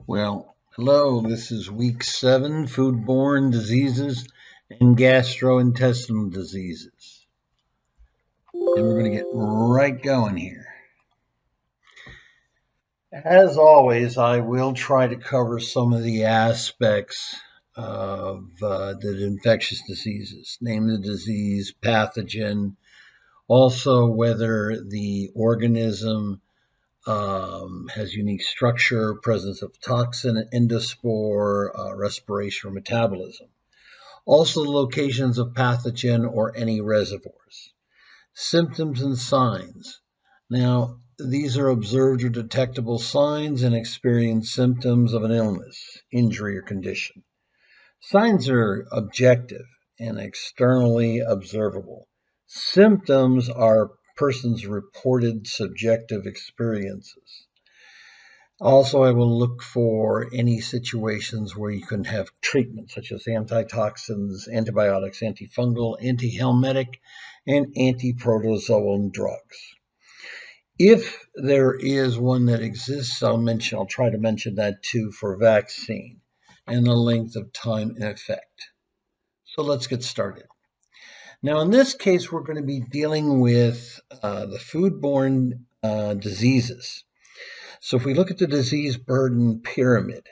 Well, hello, this is week 7, Foodborne Diseases and Gastrointestinal Diseases. And we're going to get right going here. As always, I will try to cover some of the aspects of the infectious diseases, name the disease, pathogen, also whether the organism has unique structure, presence of toxin, endospore, respiration, or metabolism. Also, the locations of pathogen or any reservoirs. Symptoms and signs. Now, these are observed or detectable signs and experienced symptoms of an illness, injury, or condition. Signs are objective and externally observable. Symptoms are person's reported subjective experiences. Also, I will look for any situations where you can have treatment, such as antitoxins, antibiotics, antifungal, antihelmintic, and antiprotozoal drugs. If there is one that exists, I'll try to mention that too for vaccine and the length of time in effect. So let's get started. Now, in this case, we're going to be dealing with the foodborne diseases. So if we look at the disease burden pyramid,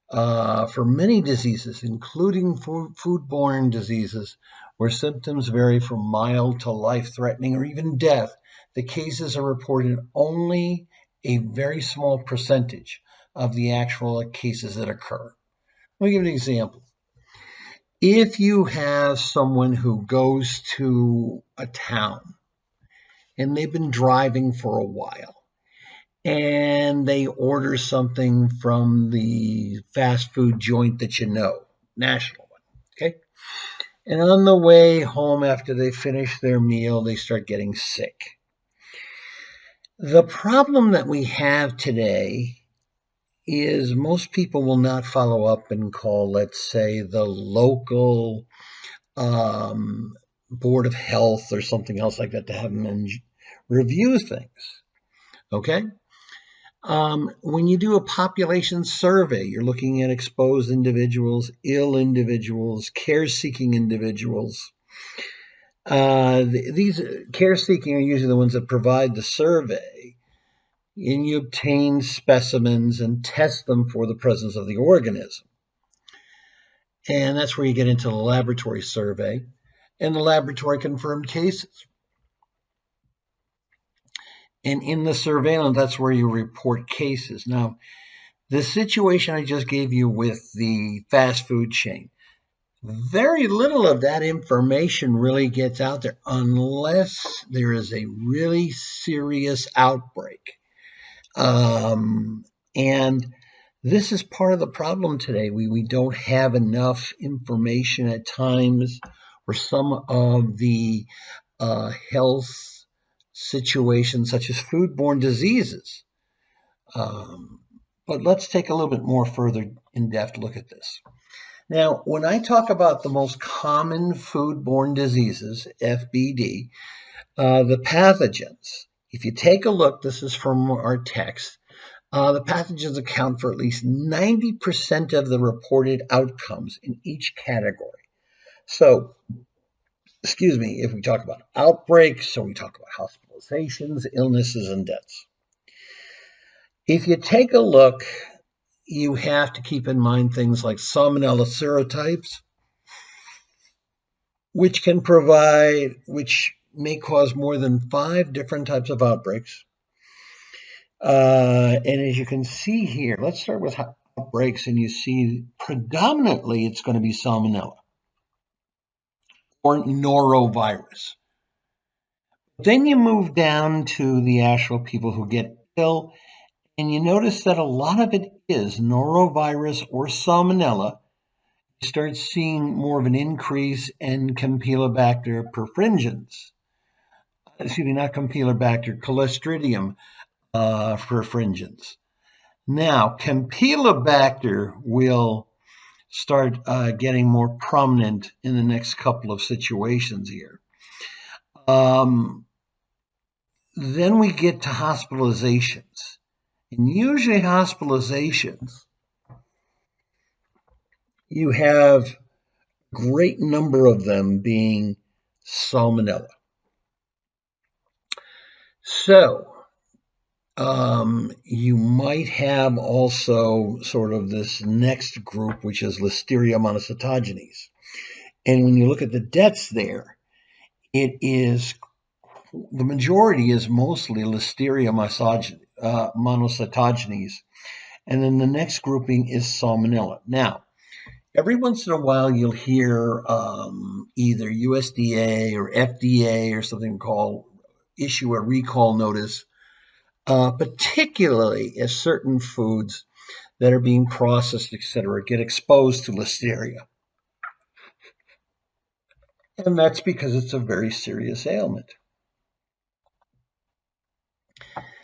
for many diseases, including foodborne diseases, where symptoms vary from mild to life-threatening or even death, the cases are reported only a very small percentage of the actual cases that occur. Let me give you an example. If you have someone who goes to a town and they've been driving for a while, and they order something from the fast food joint that you know, national one, okay? And on the way home after they finish their meal, they start getting sick. The problem that we have today is most people will not follow up and call, let's say, the local Board of Health or something else like that to have them review things, okay? When you do a population survey, you're looking at exposed individuals, ill individuals, care-seeking individuals. These care-seeking are usually the ones that provide the survey, and you obtain specimens and test them for the presence of the organism. And that's where you get into the laboratory survey and the laboratory confirmed cases. And in the surveillance, that's where you report cases. Now, the situation I just gave you with the fast food chain, very little of that information really gets out there unless there is a really serious outbreak. And this is part of the problem today. We don't have enough information at times for some of the health situations such as foodborne diseases. But let's take a little bit more further in-depth look at this. Now, when I talk about the most common foodborne diseases, FBD, the pathogens, if you take a look, this is from our text, the pathogens account for at least 90% of the reported outcomes in each category. So, if we talk about outbreaks, so we talk about hospitalizations, illnesses, and deaths. If you take a look, you have to keep in mind things like Salmonella serotypes, which may cause more than 5 different types of outbreaks. And as you can see here, let's start with outbreaks, and you see predominantly it's going to be Salmonella or norovirus. Then you move down to the actual people who get ill, and you notice that a lot of it is norovirus or Salmonella. You start seeing more of an increase in Campylobacter perfringens. Excuse me, not Campylobacter, Clostridium perfringens. Now, Campylobacter will start getting more prominent in the next couple of situations here. Then we get to hospitalizations. And usually hospitalizations you have a great number of them being salmonella. So, you might have also sort of this next group, which is Listeria monocytogenes. And when you look at the deaths there, it is the majority is mostly Listeria monocytogenes. And then the next grouping is Salmonella. Now, every once in a while, you'll hear either USDA or FDA or something called issue a recall notice, particularly as certain foods that are being processed, etc., get exposed to Listeria. And that's because it's a very serious ailment.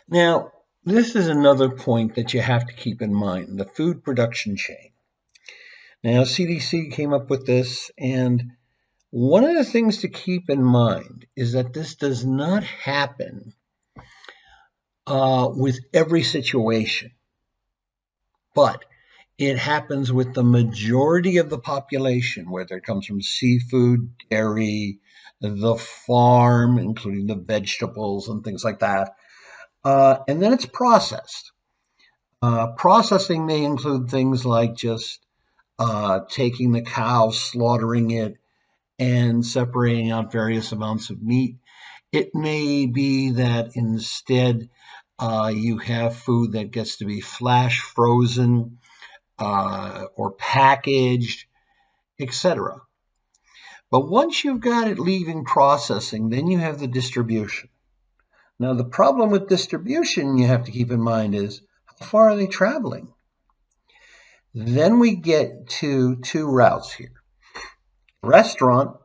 Now, this is another point that you have to keep in mind, the food production chain. Now, CDC came up with this, and one of the things to keep in mind is that this does not happen with every situation, but it happens with the majority of the population, whether it comes from seafood, dairy, the farm, including the vegetables and things like that. And then it's processed. Processing may include things like just taking the cow, slaughtering it, and separating out various amounts of meat. It may be that instead you have food that gets to be flash frozen or packaged, etc. But once you've got it leaving processing, then you have the distribution. Now, the problem with distribution you have to keep in mind is how far are they traveling? Then we get to two routes here: restaurant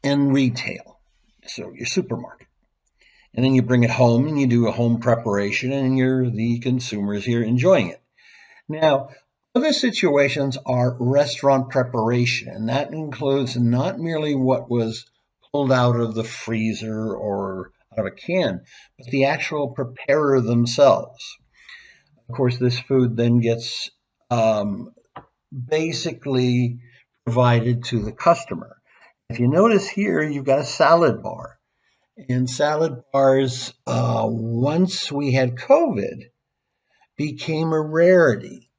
and retail. So your supermarket. And then you bring it home and you do a home preparation and you're the consumers here enjoying it. Now, other situations are restaurant preparation, and that includes not merely what was pulled out of the freezer or out of a can, but the actual preparer themselves. Of course, this food then gets basically provided to the customer. If you notice here, you've got a salad bar. And salad bars, once we had COVID, became a rarity.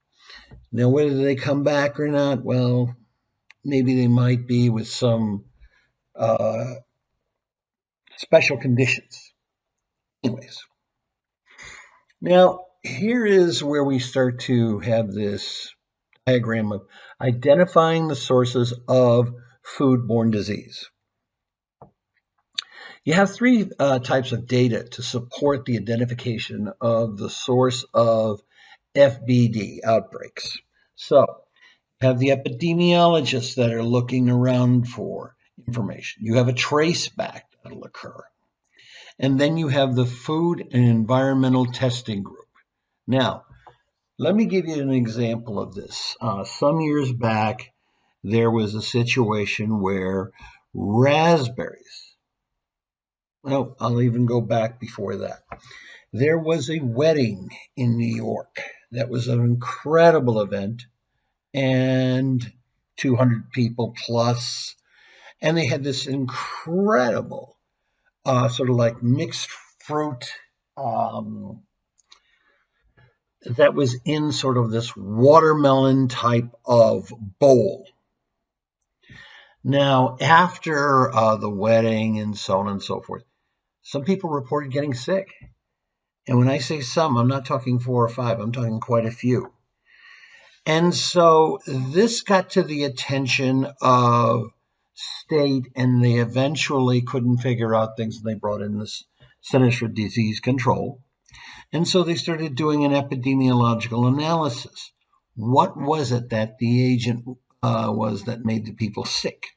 Now, whether they come back or not, well, maybe they might be with some special conditions. Anyways, now here is where we start to have this diagram of identifying the sources of foodborne disease. You have three types of data to support the identification of the source of FBD outbreaks. So, you have the epidemiologists that are looking around for information. You have a traceback that'll occur. And then you have the food and environmental testing group. Now, let me give you an example of this. Some years back, there was a situation where raspberries, well, I'll even go back before that. There was a wedding in New York that was an incredible event, and 200 people plus, and they had this incredible sort of like mixed fruit that was in sort of this watermelon type of bowl. Now, after the wedding and so on and so forth, some people reported getting sick. And when I say some, I'm not talking 4 or 5, I'm talking quite a few. And so this got to the attention of state, and they eventually couldn't figure out things, and they brought in the Centers for Disease Control. And so they started doing an epidemiological analysis. What was it that the agent was that made the people sick?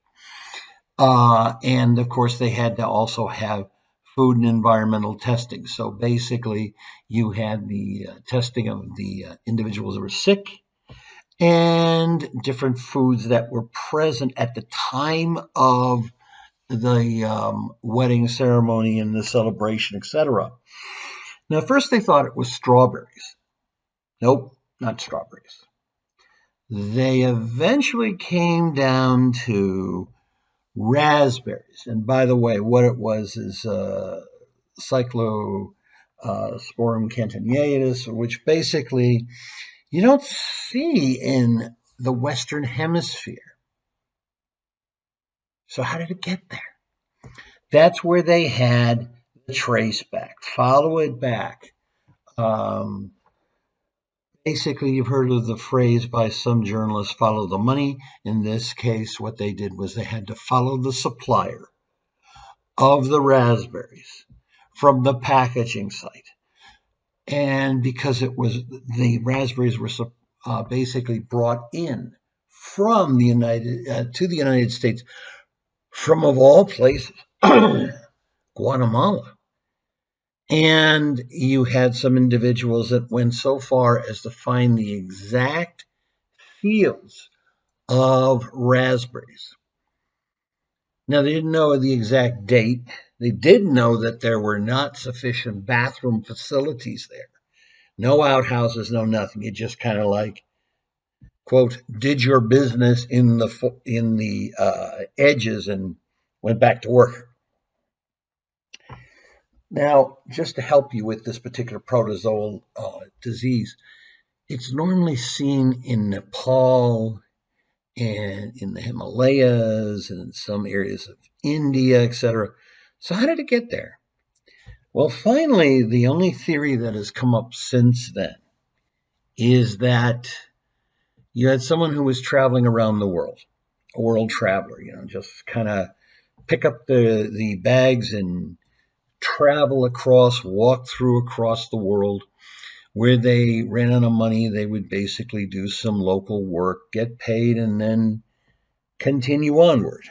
And of course, they had to also have food and environmental testing. So basically, you had the testing of the individuals that were sick and different foods that were present at the time of the wedding ceremony and the celebration, etc. Now, first they thought it was strawberries. Nope, not strawberries. They eventually came down to raspberries. And by the way, what it was is Cyclosporum cantoneatus, which basically you don't see in the Western Hemisphere. So how did it get there? That's where they had the trace back, follow it back. Um, Basically, you've heard of the phrase by some journalists, follow the money. In this case, what they did was they had to follow the supplier of the raspberries from the packaging site. And because it was the raspberries were basically brought in from the United States from, of all places, Guatemala. And you had some individuals that went so far as to find the exact fields of raspberries. Now, they didn't know the exact date. They did know that there were not sufficient bathroom facilities there. No outhouses, no nothing. You just kind of like, quote, did your business in the edges and went back to work. Now, just to help you with this particular protozoal disease, it's normally seen in Nepal and in the Himalayas and in some areas of India, etc. So how did it get there? Well, finally, the only theory that has come up since then is that you had someone who was traveling around the world, a world traveler, just kind of pick up the bags and travel across, walk through across the world. Where they ran out of money, they would basically do some local work, get paid, and then continue onward.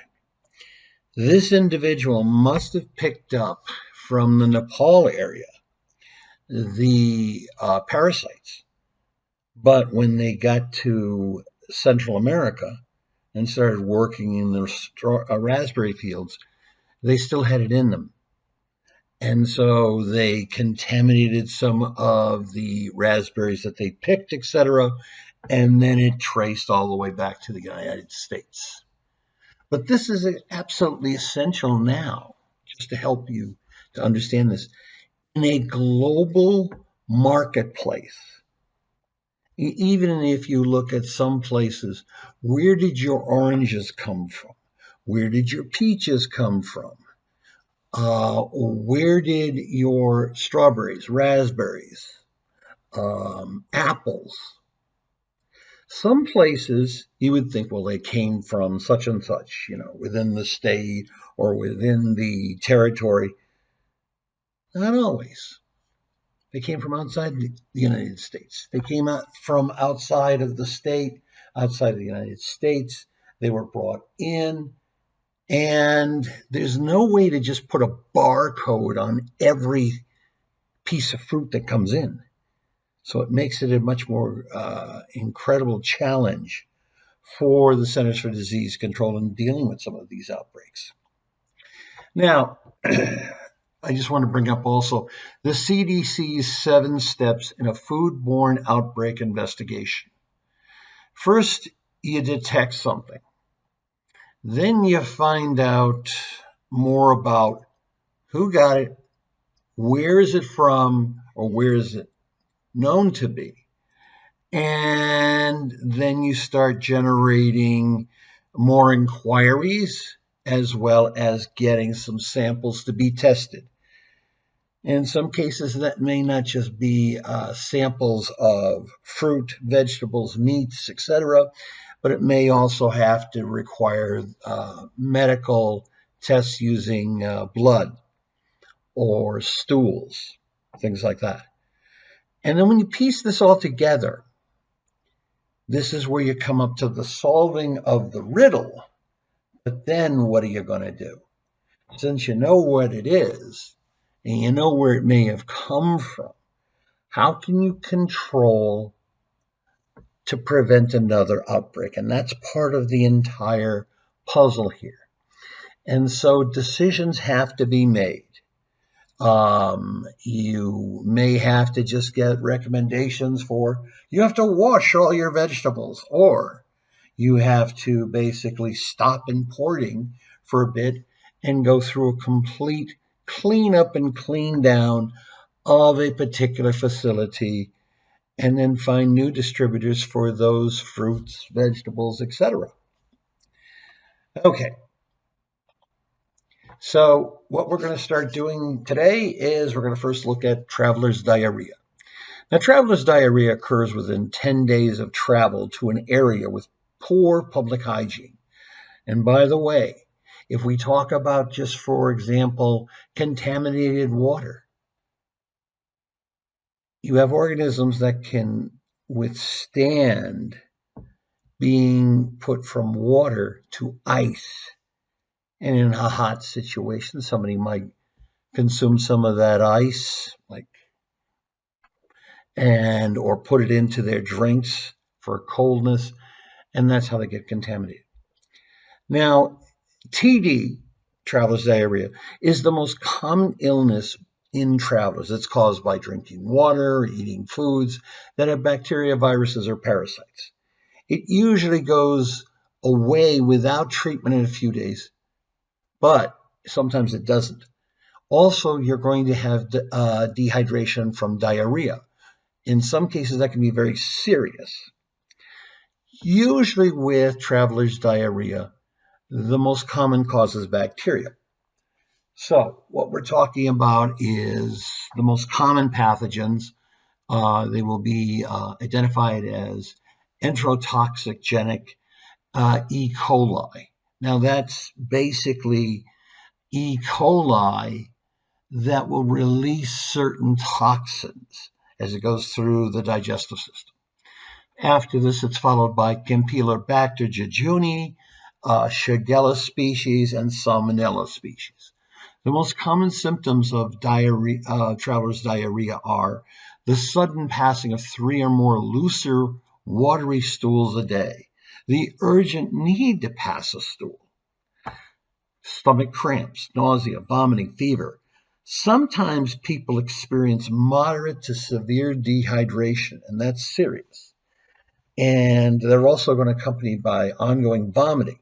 This individual must have picked up from the Nepal area the parasites. But when they got to Central America and started working in the raspberry fields, they still had it in them. And so they contaminated some of the raspberries that they picked, etc. And then it traced all the way back to the United States. But this is absolutely essential now, just to help you to understand this. In a global marketplace, even if you look at some places, where did your oranges come from? Where did your peaches come from? Where did your strawberries, raspberries, apples? Some places you would think, well, they came from such and such, within the state or within the territory. Not always. They came from outside the United States. They came out from outside of the state, outside of the United States. They were brought in. And there's no way to just put a barcode on every piece of fruit that comes in. So it makes it a much more incredible challenge for the Centers for Disease Control in dealing with some of these outbreaks. Now, I just want to bring up also the CDC's 7 steps in a foodborne outbreak investigation. First, you detect something. Then you find out more about who got it, where is it from, or where is it known to be. And then you start generating more inquiries as well as getting some samples to be tested. In some cases, that may not just be samples of fruit, vegetables, meats, etc., but it may also have to require medical tests using blood or stools, things like that. And then when you piece this all together, this is where you come up to the solving of the riddle. But then what are you going to do? Since you know what it is, and you know where it may have come from, how can you control to prevent another outbreak? And that's part of the entire puzzle here. And so decisions have to be made. You may have to just get recommendations for you have to wash all your vegetables, or you have to basically stop importing for a bit and go through a complete clean up and clean down of a particular facility, and then find new distributors for those fruits, vegetables, etc. Okay, so what we're going to start doing today is we're going to first look at traveler's diarrhea. Now, traveler's diarrhea occurs within 10 days of travel to an area with poor public hygiene. And by the way, if we talk about, just for example, contaminated water, you have organisms that can withstand being put from water to ice. And in a hot situation, somebody might consume some of that ice, or put it into their drinks for coldness, and that's how they get contaminated. Now, TD, traveler's diarrhea, is the most common illness in travelers. It's caused by drinking water, eating foods that have bacteria, viruses, or parasites. It usually goes away without treatment in a few days, but sometimes it doesn't. Also, you're going to have dehydration from diarrhea. In some cases, that can be very serious. Usually with traveler's diarrhea, the most common cause is bacteria. So what we're talking about is the most common pathogens. They will be identified as enterotoxigenic E. coli. Now that's basically E. coli that will release certain toxins as it goes through the digestive system. After this, it's followed by Campylobacter jejuni, Shigella species, and Salmonella species. The most common symptoms of traveler's diarrhea are the sudden passing of 3 or more looser, watery stools a day, the urgent need to pass a stool, stomach cramps, nausea, vomiting, fever. Sometimes people experience moderate to severe dehydration, and that's serious. And they're also going to accompany by ongoing vomiting.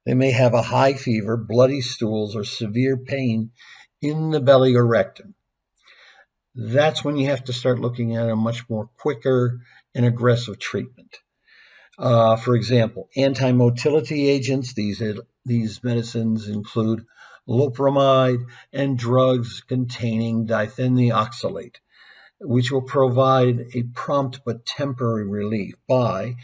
They may have a high fever, bloody stools, or severe pain in the belly or rectum. That's when you have to start looking at a much more quicker and aggressive treatment. For example, anti-motility agents, these medicines include loperamide and drugs containing dithionioxalate, which will provide a prompt but temporary relief by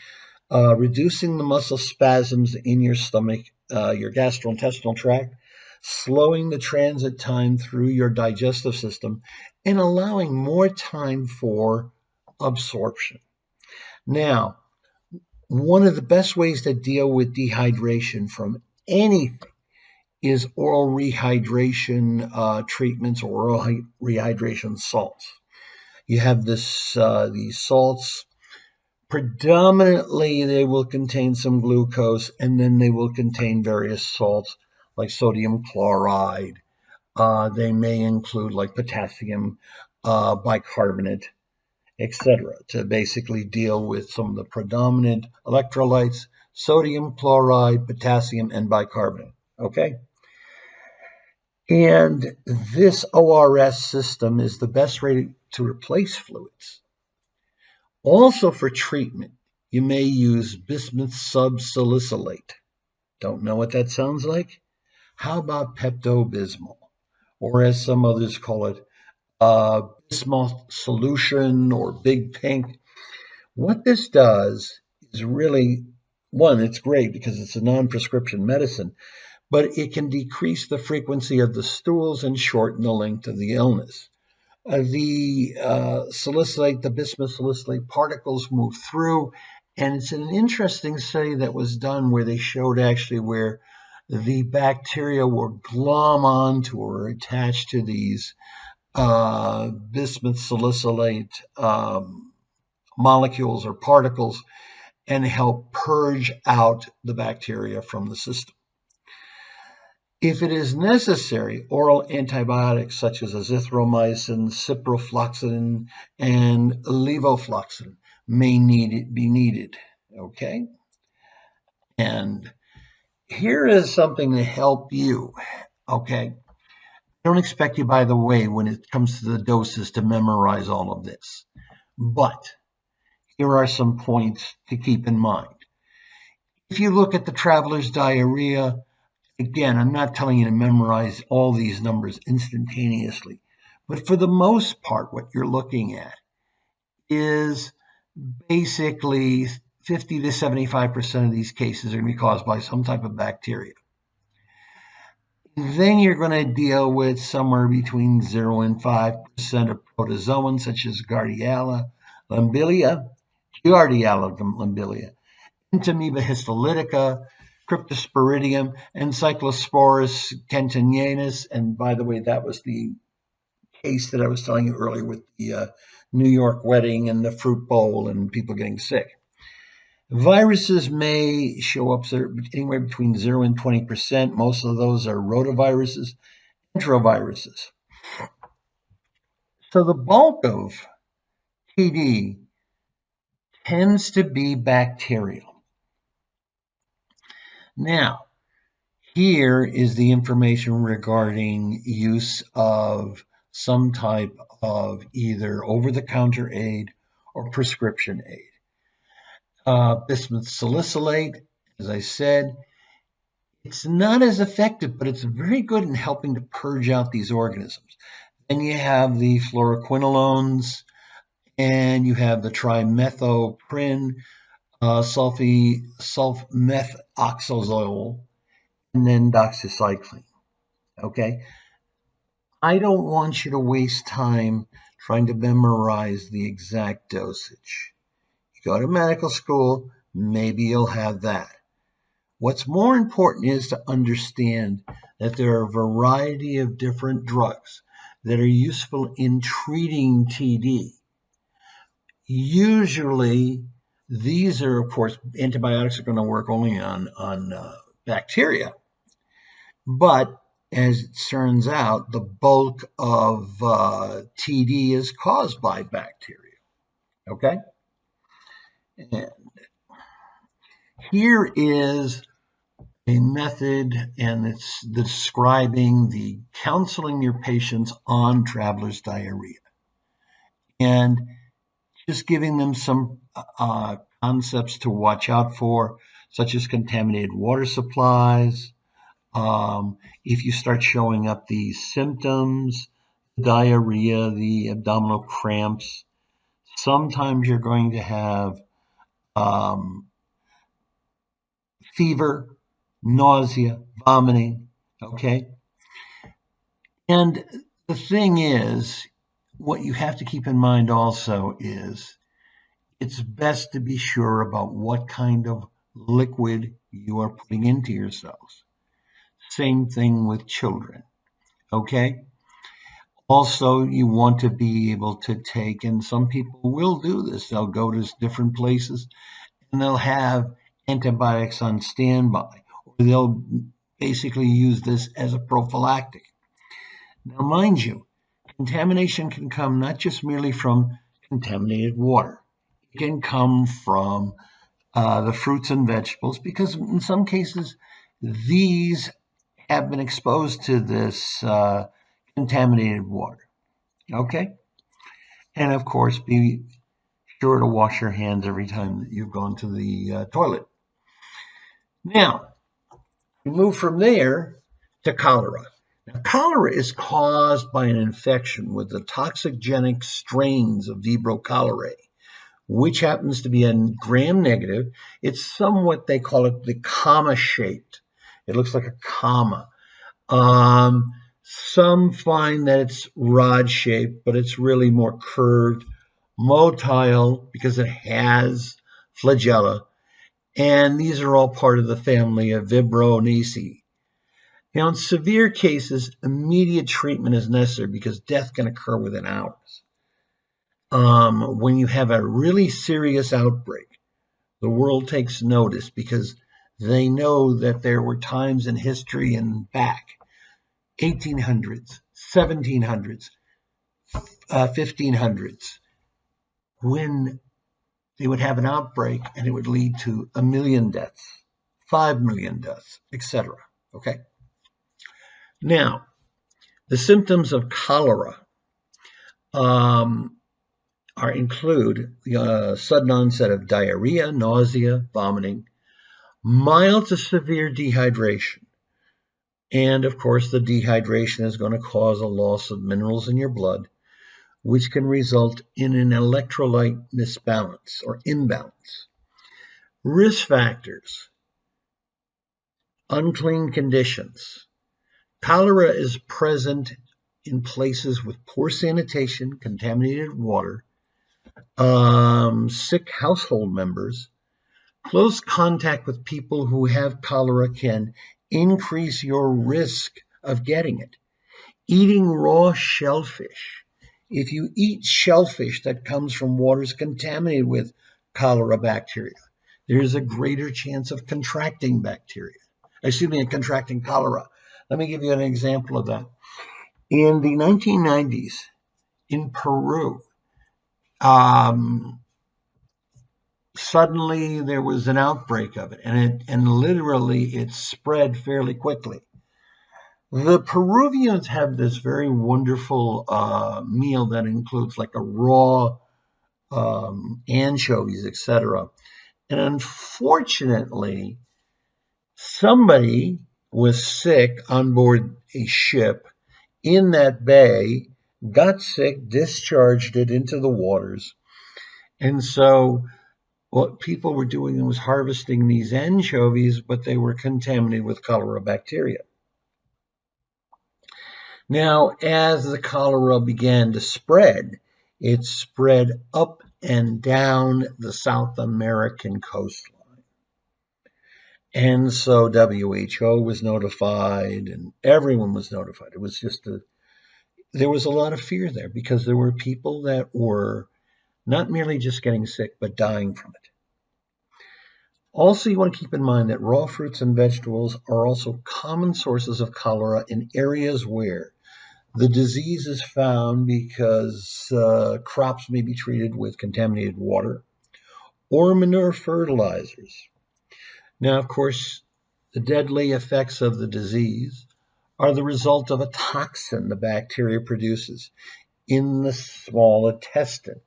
reducing the muscle spasms in your stomach, your gastrointestinal tract, slowing the transit time through your digestive system, and allowing more time for absorption. Now, one of the best ways to deal with dehydration from anything is oral rehydration treatments or oral rehydration salts. You have these salts. Predominantly, they will contain some glucose, and then they will contain various salts like sodium chloride. They may include like potassium bicarbonate, etc., to basically deal with some of the predominant electrolytes: sodium chloride, potassium, and bicarbonate. Okay? And this ORS system is the best way to replace fluids. Also for treatment, you may use bismuth subsalicylate. Don't know what that sounds like? How about Pepto-Bismol? Or as some others call it, bismuth solution or Big Pink. What this does is really, one, it's great because it's a non-prescription medicine, but it can decrease the frequency of the stools and shorten the length of the illness. The bismuth salicylate particles move through, and it's an interesting study that was done where they showed actually where the bacteria were glom onto or attached to these bismuth salicylate molecules or particles and help purge out the bacteria from the system. If it is necessary, oral antibiotics such as azithromycin, ciprofloxacin, and levofloxacin may be needed. Okay? And here is something to help you. Okay? I don't expect you, by the way, when it comes to the doses to memorize all of this. But here are some points to keep in mind. If you look at the traveler's diarrhea, again, I'm not telling you to memorize all these numbers instantaneously, but for the most part, what you're looking at is basically 50 to 75% of these cases are going to be caused by some type of bacteria. Then you're going to deal with somewhere between 0 and 5% of protozoans, such as Giardia lambelia, Entamoeba histolytica, Cryptosporidium, and Cyclosporus cantinianus. And by the way, that was the case that I was telling you earlier with the New York wedding and the fruit bowl and people getting sick. Viruses may show up anywhere between 0 and 20%. Most of those are rotaviruses, enteroviruses. So the bulk of TD tends to be bacterial. Now, here is the information regarding use of some type of either over-the-counter aid or prescription aid. Bismuth salicylate, as I said, it's not as effective, but it's very good in helping to purge out these organisms. Then you have the fluoroquinolones, and you have the trimethoprim, sulfamethoxazole, and then doxycycline. Okay? I don't want you to waste time trying to memorize the exact dosage. You go to medical school, maybe you'll have that. What's more important is to understand that there are a variety of different drugs that are useful in treating TD. Usually, these are, of course, antibiotics are going to work only on bacteria. But as it turns out, the bulk of TD is caused by bacteria. Okay? And here is a method, and it's describing the counseling your patients on traveler's diarrhea. And just giving them some concepts to watch out for, such as contaminated water supplies. If you start showing up these symptoms, diarrhea, the abdominal cramps, sometimes you're going to have fever, nausea, vomiting, okay? And the thing is, what you have to keep in mind also is it's best to be sure about what kind of liquid you are putting into yourselves. Same thing with children, okay? Also, you want to be able to take, and some people will do this, they'll go to different places and they'll have antibiotics on standby, or they'll basically use this as a prophylactic. Now, mind you, contamination can come not just merely from contaminated water. It can come from the fruits and vegetables, because in some cases, these have been exposed to this contaminated water. Okay? And of course, be sure to wash your hands every time that you've gone to the toilet. Now, we move from there to cholera. Now, cholera is caused by an infection with the toxigenic strains of Vibrio cholerae, which happens to be a gram-negative. It's somewhat, they call it the comma-shaped. It looks like a comma. Some find that it's rod-shaped, but it's really more curved, motile, because it has flagella. And these are all part of the family of Vibrionaceae. Now, in severe cases, immediate treatment is necessary because death can occur within hours. When you have a really serious outbreak, the world takes notice because They know that there were times in history and back 1800s, 1700s, 1500s, when they would have an outbreak and it would lead to 1 million deaths, 5 million deaths, etc. Okay. Now, the symptoms of cholera include the sudden onset of diarrhea, nausea, vomiting, mild to severe dehydration. And of course, the dehydration is going to cause a loss of minerals in your blood, which can result in an electrolyte misbalance or imbalance. Risk factors, unclean conditions. Cholera is present in places with poor sanitation, contaminated water, sick household members. Close contact with people who have cholera can increase your risk of getting it. Eating raw shellfish. If you eat shellfish that comes from waters contaminated with cholera bacteria, there is a greater chance of contracting contracting cholera. Let me give you an example of that. In the 1990s, in Peru, suddenly there was an outbreak of it, and literally it spread fairly quickly. The Peruvians have this very wonderful meal that includes like a raw anchovies, etc. And unfortunately, somebody was sick on board a ship in that bay, got sick, discharged it into the waters. And so what people were doing was harvesting these anchovies, but they were contaminated with cholera bacteria. Now, as the cholera began to spread, it spread up and down the South American coastline. And so WHO was notified and everyone was notified. It was just there was a lot of fear there because there were people that were not merely just getting sick, but dying from it. Also, you want to keep in mind that raw fruits and vegetables are also common sources of cholera in areas where the disease is found because crops may be treated with contaminated water or manure fertilizers. Now, of course, the deadly effects of the disease are the result of a toxin the bacteria produces in the small intestine.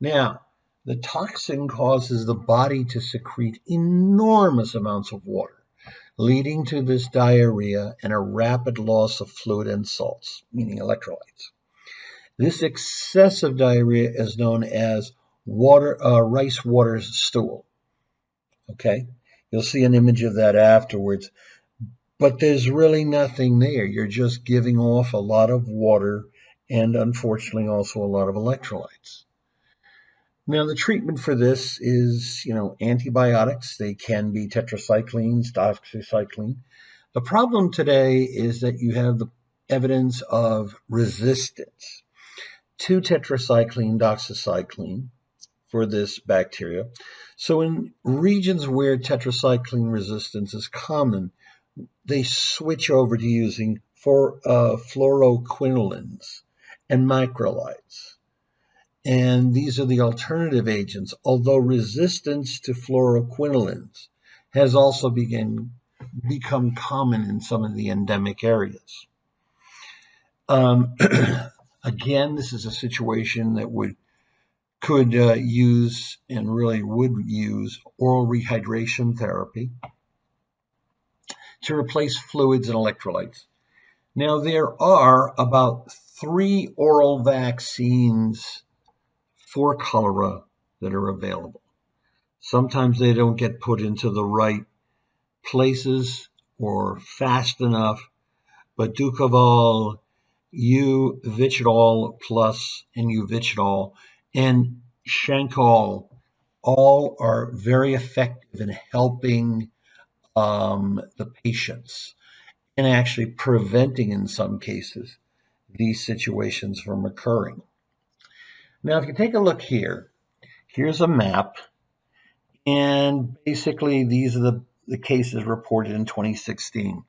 Now, the toxin causes the body to secrete enormous amounts of water, leading to this diarrhea and a rapid loss of fluid and salts, meaning electrolytes. This excessive diarrhea is known as rice water stool. Okay, you'll see an image of that afterwards, but there's really nothing there. You're just giving off a lot of water and unfortunately also a lot of electrolytes. Now, the treatment for this is, antibiotics. They can be tetracyclines, doxycycline. The problem today is that you have the evidence of resistance to tetracycline, doxycycline for this bacteria. So in regions where tetracycline resistance is common, they switch over to using fluoroquinolines and macrolides. And these are the alternative agents, although resistance to fluoroquinolines has also become common in some of the endemic areas. Again, this is a situation that could use and really would use oral rehydration therapy to replace fluids and electrolytes. Now, there are about 3 oral vaccines for cholera that are available. Sometimes they don't get put into the right places or fast enough, but Dukoval, Uvitidol Plus, and Uvitidol, and Shankol all are very effective in helping the patients and actually preventing, in some cases, these situations from occurring. Now, if you take a look here, here's a map, and basically these are the cases reported in 2016.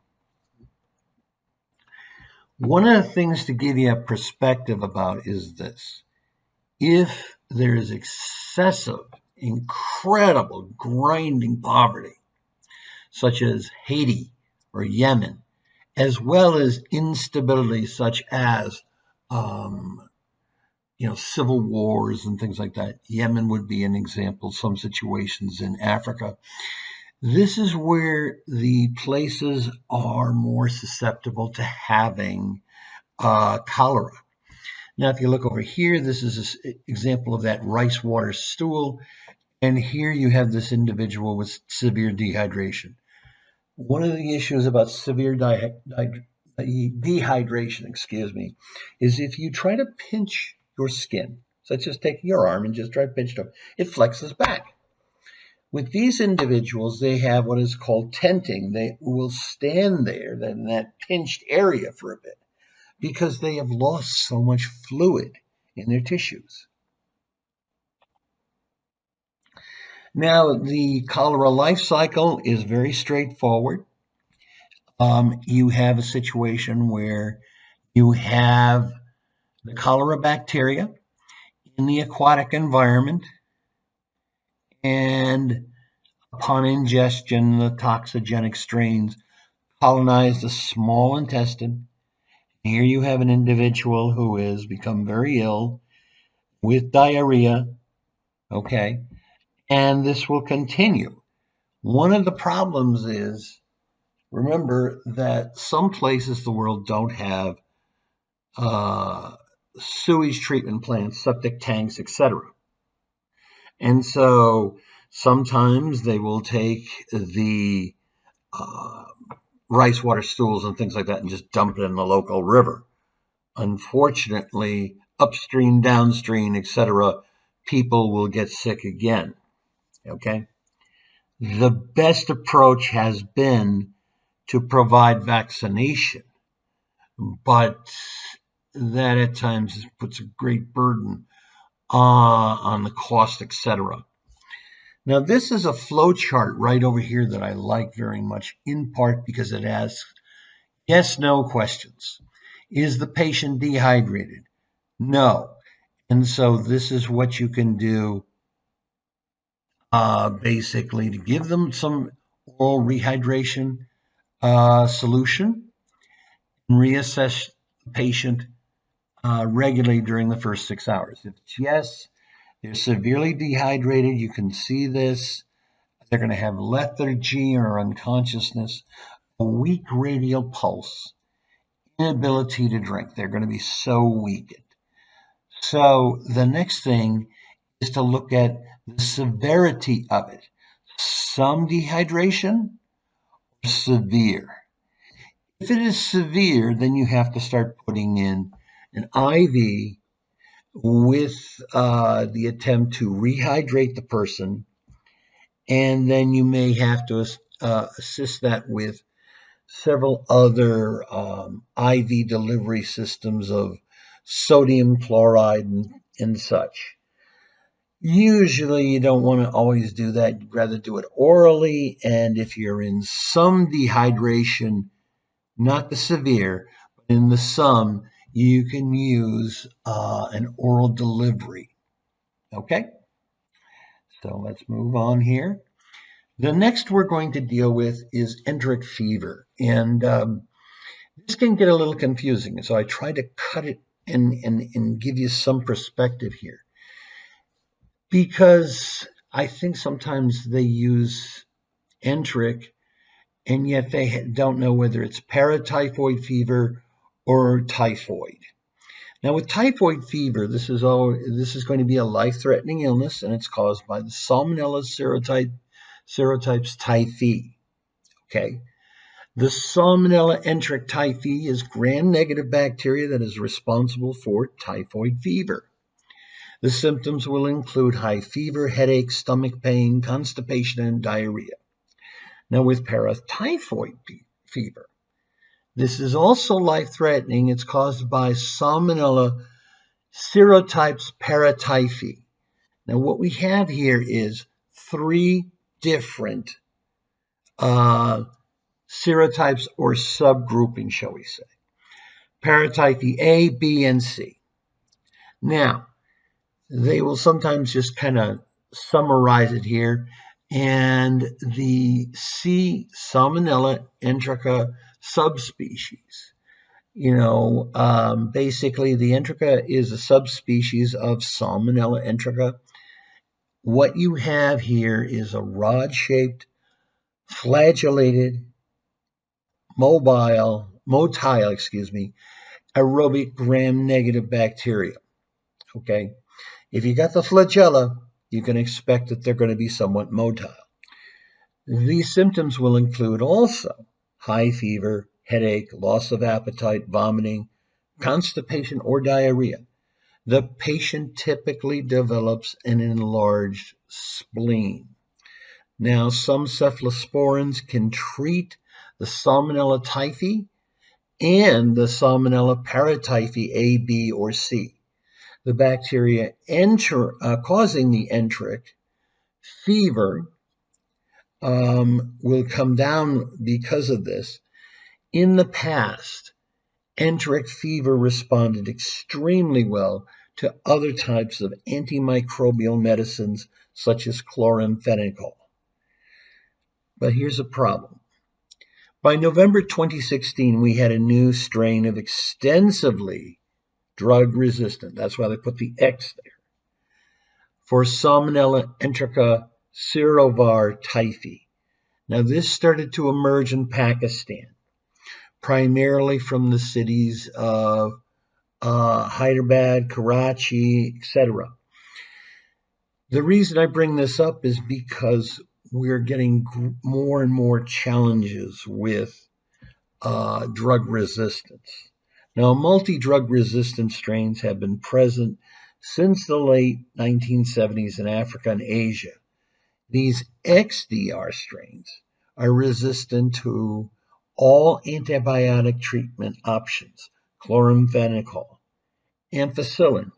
One of the things to give you a perspective about is this. If there is excessive, incredible, grinding poverty, such as Haiti or Yemen, as well as instability such as civil wars and things like that. Yemen would be an example, some situations in Africa. This is where the places are more susceptible to having cholera. Now, if you look over here, this is an example of that rice water stool. And here you have this individual with severe dehydration. One of the issues about severe dehydration, is if you try to pinch your skin, such as taking your arm and just try to pinch it up, it flexes back. With these individuals, they have what is called tenting. They will stand there in that pinched area for a bit because they have lost so much fluid in their tissues. Now, the cholera life cycle is very straightforward. You have a situation where you have the cholera bacteria in the aquatic environment, and upon ingestion, the toxigenic strains colonize the small intestine. Here you have an individual who has become very ill with diarrhea, okay, and this will continue. One of the problems is, remember that some places in the world don't have sewage treatment plants, septic tanks, etc. And so sometimes they will take the rice water stools and things like that and just dump it in the local river. Unfortunately, upstream, downstream, etc., people will get sick again. Okay? The best approach has been to provide vaccination, but that at times puts a great burden on the cost, etc. Now, this is a flow chart right over here that I like very much, in part because it asks yes/no questions. Is the patient dehydrated? No. And so this is what you can do basically to give them some oral rehydration solution and reassess the patient regularly during the first 6 hours. If it's yes, they're severely dehydrated, you can see this. They're going to have lethargy or unconsciousness, a weak radial pulse, inability to drink. They're going to be so weakened. So the next thing is to look at the severity of it. Some dehydration, severe. If it is severe, then you have to start putting in an IV with the attempt to rehydrate the person, and then you may have to assist that with several other IV delivery systems of sodium chloride and such. Usually you don't want to always do that. You'd rather do it orally, and if you're in some dehydration, not the severe, but in the some, you can use an oral delivery. Okay? So let's move on here. The next we're going to deal with is enteric fever. And this can get a little confusing. So I try to cut it and give you some perspective here. Because I think sometimes they use enteric, and yet they don't know whether it's paratyphoid fever or typhoid. Now, with typhoid fever, this is going to be a life-threatening illness, and it's caused by the Salmonella serotypes typhi. Okay, the Salmonella enteric typhi is gram-negative bacteria that is responsible for typhoid fever. The symptoms will include high fever, headache, stomach pain, constipation, and diarrhea. Now, with paratyphoid fever, this is also life-threatening. It's caused by Salmonella serotypes paratyphi. Now, what we have here is 3 different serotypes or subgrouping, shall we say. Paratyphi A, B, and C. Now, they will sometimes just kind of summarize it here. And the C. Salmonella enterica subspecies. Basically, the enterica is a subspecies of Salmonella enterica. What you have here is a rod-shaped, flagellated, motile, aerobic gram-negative bacteria. Okay, if you got the flagella, you can expect that they're going to be somewhat motile. These symptoms will include also high fever, headache, loss of appetite, vomiting, constipation, or diarrhea. The patient typically develops an enlarged spleen. Now, some cephalosporins can treat the Salmonella typhi and the Salmonella paratyphi A, B, or C. The bacteria causing the enteric fever will come down because of this. In the past, enteric fever responded extremely well to other types of antimicrobial medicines such as chloramphenicol. But here's a problem. By November 2016, we had a new strain of extensively drug resistant, that's why they put the X there, for Salmonella enterica serovar typhi. Now, this started to emerge in Pakistan, primarily from the cities of Hyderabad, Karachi, etc. The reason I bring this up is because we're getting more and more challenges with drug resistance. Now, multi-drug resistant strains have been present since the late 1970s in Africa and Asia. These XDR strains are resistant to all antibiotic treatment options: chloramphenicol, ampicillin,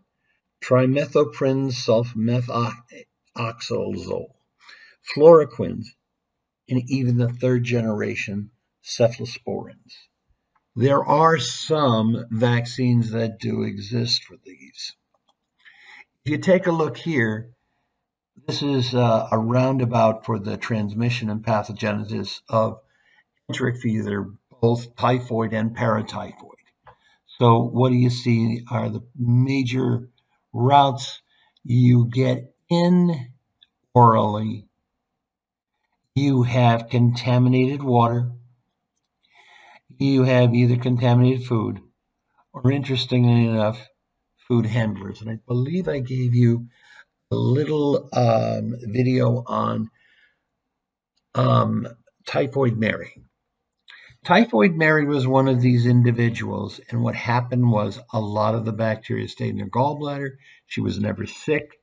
trimethoprim sulfamethoxazole, fluoroquines, and even the third generation cephalosporins. There are some vaccines that do exist for these. If you take a look here, this is a roundabout for the transmission and pathogenesis of enteric fever, both typhoid and paratyphoid. So what do you see are the major routes you get in orally? You have contaminated water, you have either contaminated food, or interestingly enough, food handlers. And I believe I gave you a little video on Typhoid Mary. Typhoid Mary was one of these individuals, and what happened was a lot of the bacteria stayed in her gallbladder. She was never sick.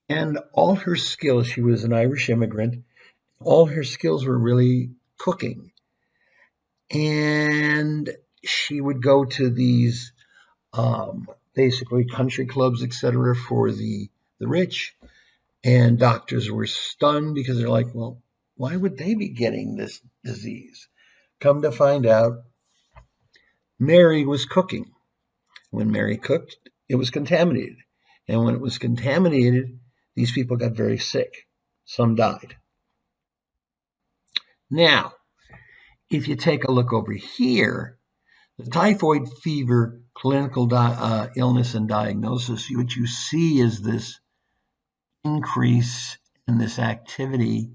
And all her skills, she was an Irish immigrant, all her skills were really cooking. And she would go to these basically country clubs, etc., for the rich. And doctors were stunned because they're like, well, why would they be getting this disease? Come to find out, Mary was cooking. When Mary cooked, it was contaminated. And when it was contaminated, these people got very sick. Some died. Now, if you take a look over here, the typhoid fever clinical illness and diagnosis, what you see is this increase in this activity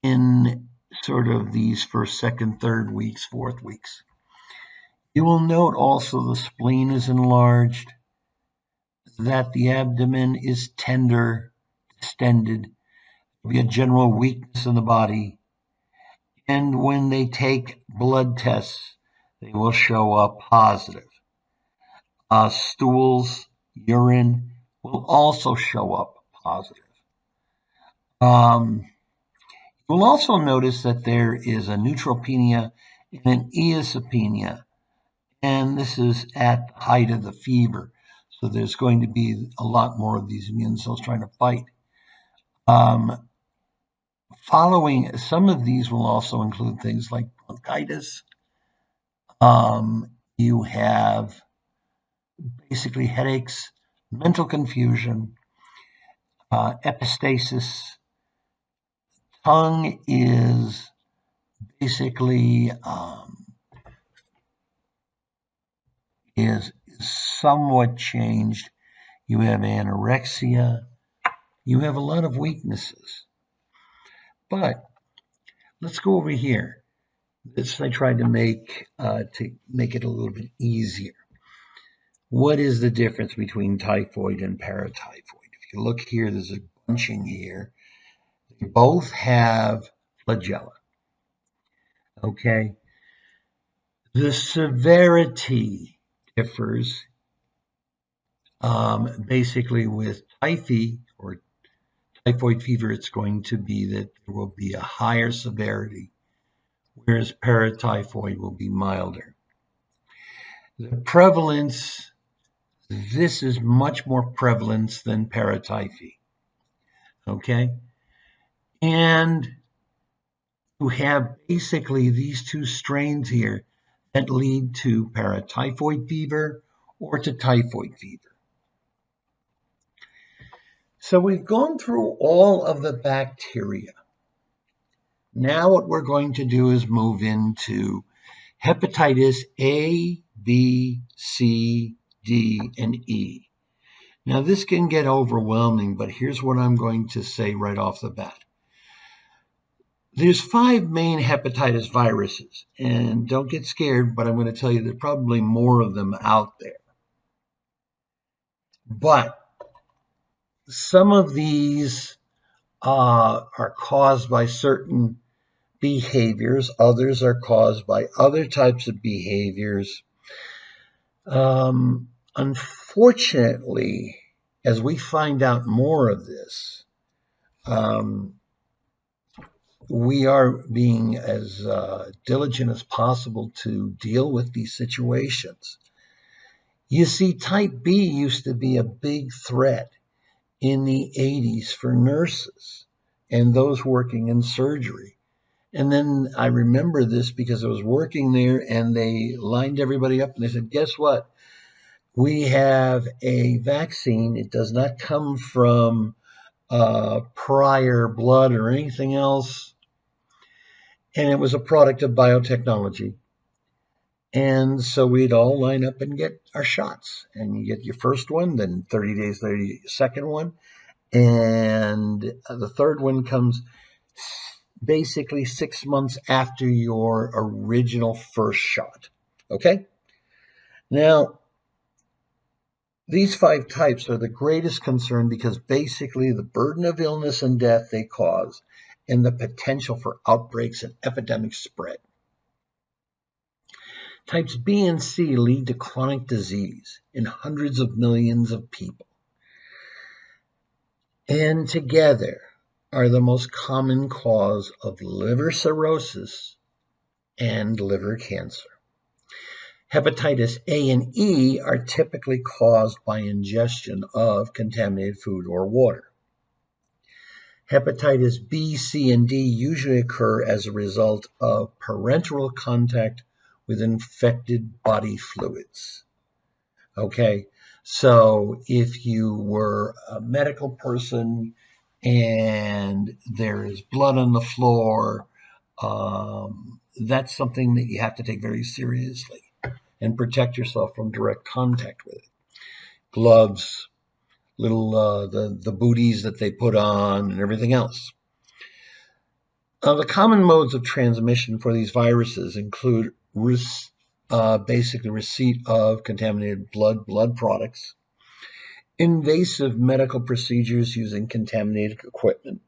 in sort of these first, second, third weeks, fourth weeks. You will note also the spleen is enlarged, that the abdomen is tender, distended, there'll be a general weakness in the body, and when they take blood tests, they will show up positive. Stools, urine will also show up positive. You'll also notice that there is a neutropenia and an eosinophenia, and this is at the height of the fever. So there's going to be a lot more of these immune cells trying to fight. Following, some of these will also include things like bronchitis. You have basically headaches, mental confusion, epistasis. Tongue is basically is somewhat changed. You have anorexia. You have a lot of weaknesses. But let's go over here. This I tried to make it a little bit easier. What is the difference between typhoid and paratyphoid? If you look here, there's a bunching here. They both have flagella. Okay. The severity differs. Basically, with typhi or typhoid fever, it's going to be that there will be a higher severity, whereas paratyphoid will be milder. The prevalence, this is much more prevalent than paratyphi. Okay? And you have basically these two strains here that lead to paratyphoid fever or to typhoid fever. So we've gone through all of the bacteria. Now what we're going to do is move into hepatitis A, B, C, D, and E. Now this can get overwhelming, but here's what I'm going to say right off the bat. There's 5 main hepatitis viruses, and don't get scared, but I'm going to tell you there's probably more of them out there. But some of these are caused by certain behaviors. Others are caused by other types of behaviors. Unfortunately, as we find out more of this, we are being as diligent as possible to deal with these situations. You see, type B used to be a big threat in the 80s for nurses and those working in surgery. And then I remember this because I was working there and they lined everybody up and they said, guess what? We have a vaccine. It does not come from prior blood or anything else. And it was a product of biotechnology. And so we'd all line up and get our shots. And you get your first one, then 30 days later, your second one. And the third one comes basically 6 months after your original first shot. Okay? Now, these 5 types are the greatest concern because basically the burden of illness and death they cause and the potential for outbreaks and epidemic spread. Types B and C lead to chronic disease in hundreds of millions of people. And together are the most common cause of liver cirrhosis and liver cancer. Hepatitis A and E are typically caused by ingestion of contaminated food or water. Hepatitis B, C, and D usually occur as a result of parenteral contact with infected body fluids. Okay, so if you were a medical person and there is blood on the floor, that's something that you have to take very seriously and protect yourself from direct contact with it. Gloves, little the booties that they put on, and everything else. The common modes of transmission for these viruses include basically receipt of contaminated blood products, invasive medical procedures using contaminated equipment,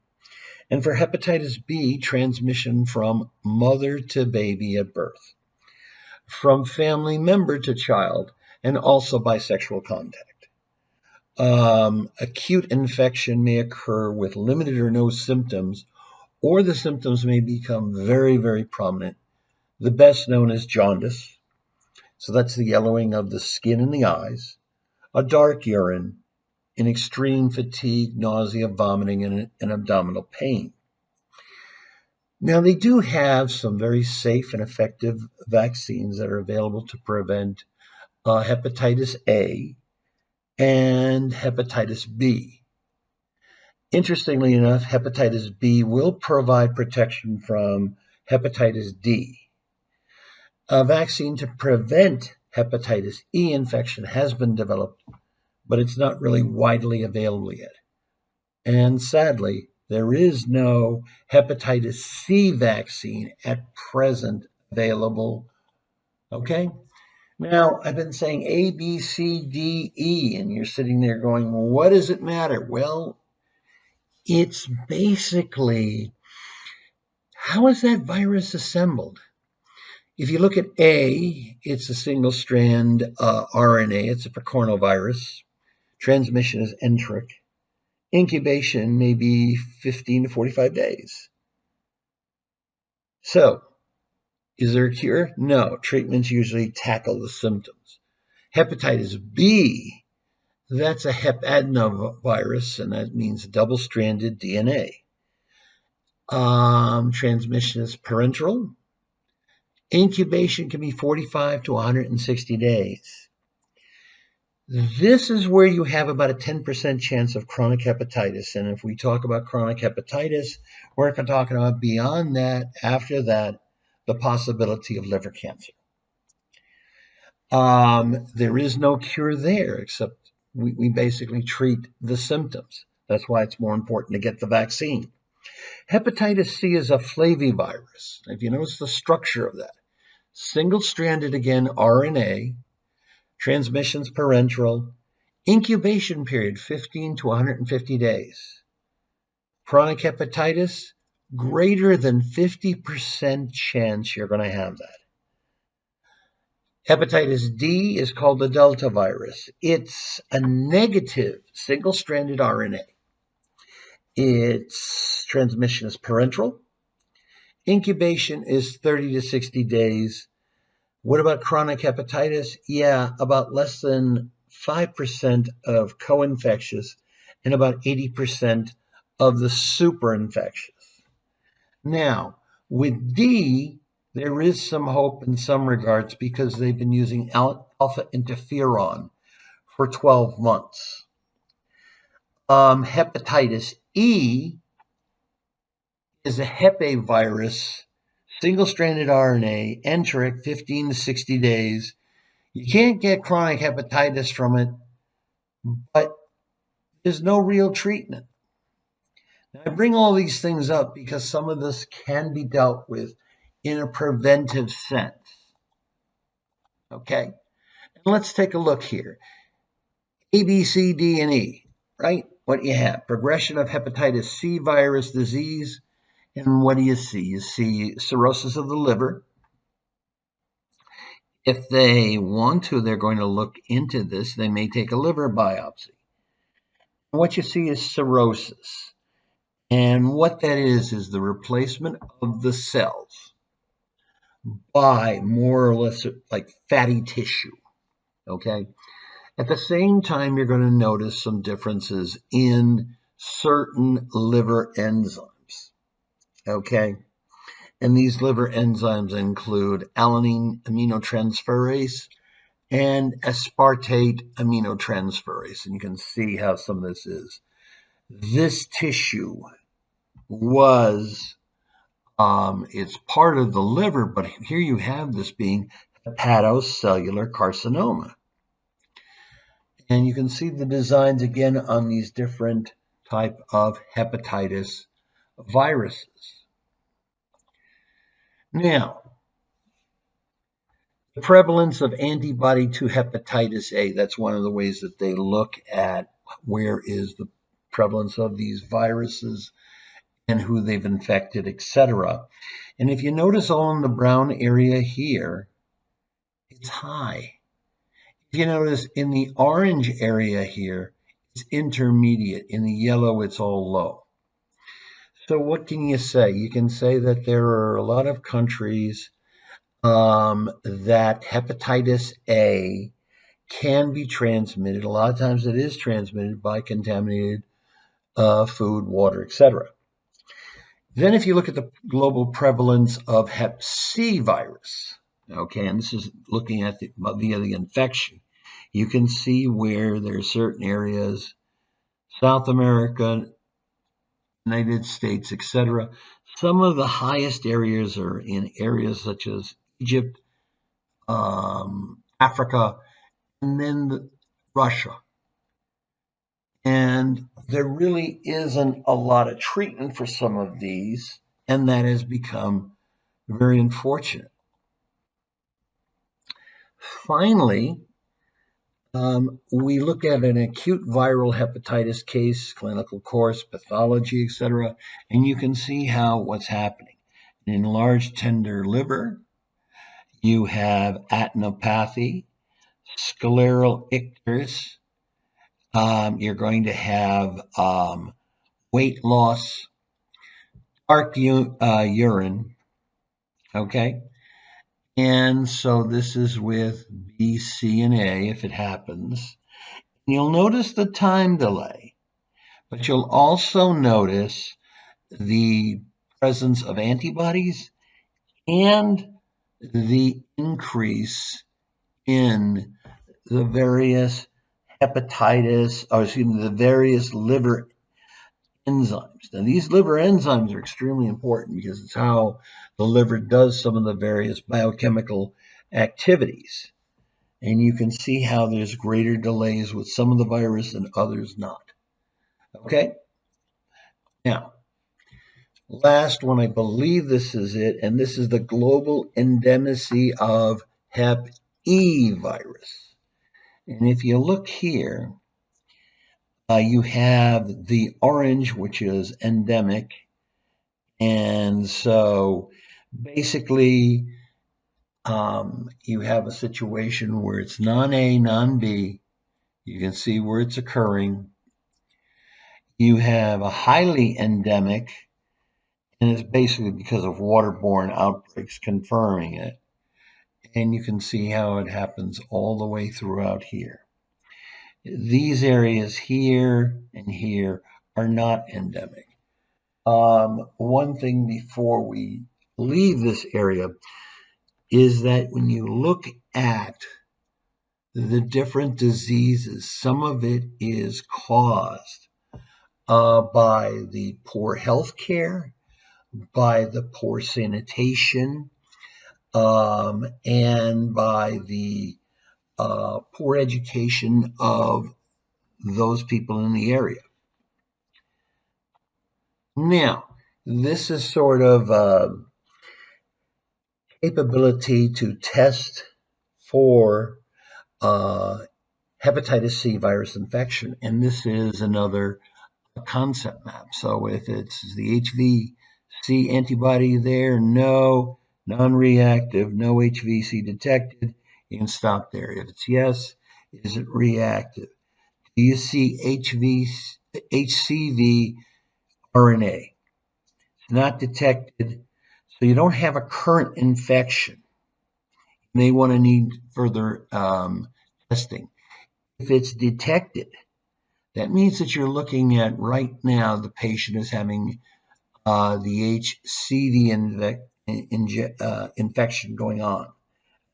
and for hepatitis B, transmission from mother to baby at birth, from family member to child, and also by sexual contact. Acute infection may occur with limited or no symptoms, or the symptoms may become very, very prominent. The best known is jaundice. So that's the yellowing of the skin and the eyes, a dark urine, and extreme fatigue, nausea, vomiting, and abdominal pain. Now, they do have some very safe and effective vaccines that are available to prevent hepatitis A and hepatitis B. Interestingly enough, hepatitis B will provide protection from hepatitis D. A vaccine to prevent hepatitis E infection has been developed, but it's not really widely available yet. And sadly, there is no hepatitis C vaccine at present available. Okay? Now, I've been saying A, B, C, D, E, and you're sitting there going, well, what does it matter? Well, it's basically how is that virus assembled? If you look at A, it's a single strand RNA, it's a picornovirus. Transmission is enteric. Incubation may be 15 to 45 days. So, is there a cure? No. Treatments usually tackle the symptoms. Hepatitis B, that's a hepadenovirus, and that means double-stranded DNA. Transmission is parenteral. Incubation can be 45 to 160 days. This is where you have about a 10% chance of chronic hepatitis. And if we talk about chronic hepatitis, we're talking about beyond that, after that, the possibility of liver cancer. There is no cure there, except we basically treat the symptoms. That's why it's more important to get the vaccine. Hepatitis C is a flavivirus. If you notice the structure of that, single-stranded, again, RNA, transmissions parenteral, incubation period 15 to 150 days. Chronic hepatitis, greater than 50% chance you're going to have that. Hepatitis D is called the Delta virus. It's a negative single-stranded RNA. Its transmission is parenteral. Incubation is 30 to 60 days. What about chronic hepatitis? Yeah, about less than 5% of co-infectious and about 80% of the super infectious. Now, with D, there is some hope in some regards because they've been using alpha interferon for 12 months. Hepatitis E is a hepavirus, single-stranded RNA, enteric, 15 to 60 days. You can't get chronic hepatitis from it, but there's no real treatment. Now, I bring all these things up because some of this can be dealt with in a preventive sense. Okay? And let's take a look here. A, B, C, D, and E, right? What you have? Progression of hepatitis C virus disease. And what do you see? You see cirrhosis of the liver. If they want to, they're going to look into this. They may take a liver biopsy. What you see is cirrhosis. And what that is the replacement of the cells by more or less like fatty tissue. Okay? At the same time, you're going to notice some differences in certain liver enzymes. Okay? And these liver enzymes include alanine aminotransferase and aspartate aminotransferase. And you can see how some of this is. This tissue was, it's part of the liver, but here you have this being hepatocellular carcinoma. And you can see the designs again on these different type of hepatitis viruses. Now, the prevalence of antibody to hepatitis A, that's one of the ways that they look at where is the prevalence of these viruses and who they've infected, etc. And if you notice all in the brown area here, it's high. If you notice in the orange area here, it's intermediate. In the yellow, it's all low. So what can you say? You can say that there are a lot of countries that hepatitis A can be transmitted. A lot of times it is transmitted by contaminated food, water, etc. Then if you look at the global prevalence of Hep C virus, okay, and this is looking at via the infection, you can see where there are certain areas, South America, United States, etc. Some of the highest areas are in areas such as Egypt, Africa, and then Russia. And there really isn't a lot of treatment for some of these, and that has become very unfortunate. Finally, we look at an acute viral hepatitis case, clinical course, pathology, etc., and you can see how what's happening. An enlarged tender liver, you have adenopathy, scleral icters, you're going to have weight loss, dark urine, okay? And so this is with B, C, and A if it happens. You'll notice the time delay, but you'll also notice the presence of antibodies and the increase in the various the various liver enzymes. Now, these liver enzymes are extremely important because it's how the liver does some of the various biochemical activities. And you can see how there's greater delays with some of the virus and others not. Okay? Now, last one, I believe this is it, and this is the global endemicity of Hep E virus. And if you look here, you have the orange, which is endemic. And so basically, you have a situation where it's non-A, non-B. You can see where it's occurring. You have a highly endemic, and it's basically because of waterborne outbreaks confirming it. And you can see how it happens all the way throughout here. These areas here and here are not endemic. One thing before we leave this area is that when you look at the different diseases, some of it is caused by the poor health care, by the poor sanitation, and by the poor education of those people in the area. Now, this is sort of capability to test for hepatitis C virus infection, and this is another concept map. So if it's the HVC antibody there, no, non-reactive, no HVC detected, you can stop there. If it's yes, is it reactive? Do you see HCV RNA? It's not detected, so you don't have a current infection. You may want to need further testing. If it's detected, that means that you're looking at right now the patient is having the HCV infection going on,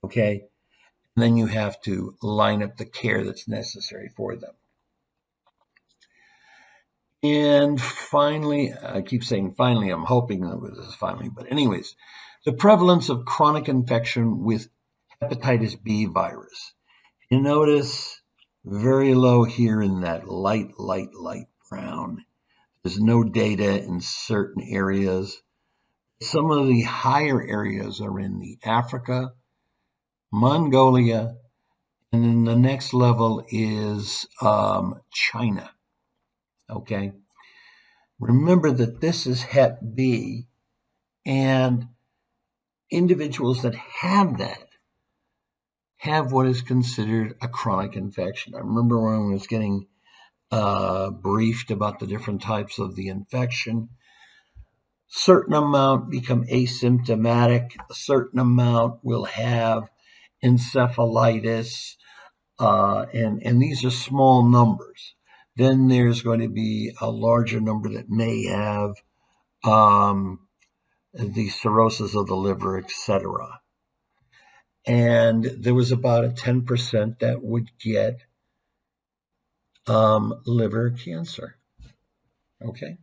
okay? And then you have to line up the care that's necessary for them. And finally, I keep saying finally, I'm hoping that this is finally, but anyways, the prevalence of chronic infection with hepatitis B virus. You notice very low here in that light brown. There's no data in certain areas. Some of the higher areas are in the Africa, Mongolia, and then the next level is China. Okay. Remember that this is Hep B, and individuals that have that have what is considered a chronic infection. I remember when I was getting briefed about the different types of the infection. Certain amount become asymptomatic. A certain amount will have encephalitis, and these are small numbers. Then there's going to be a larger number that may have the cirrhosis of the liver, etc. And there was about a 10% that would get liver cancer. Okay.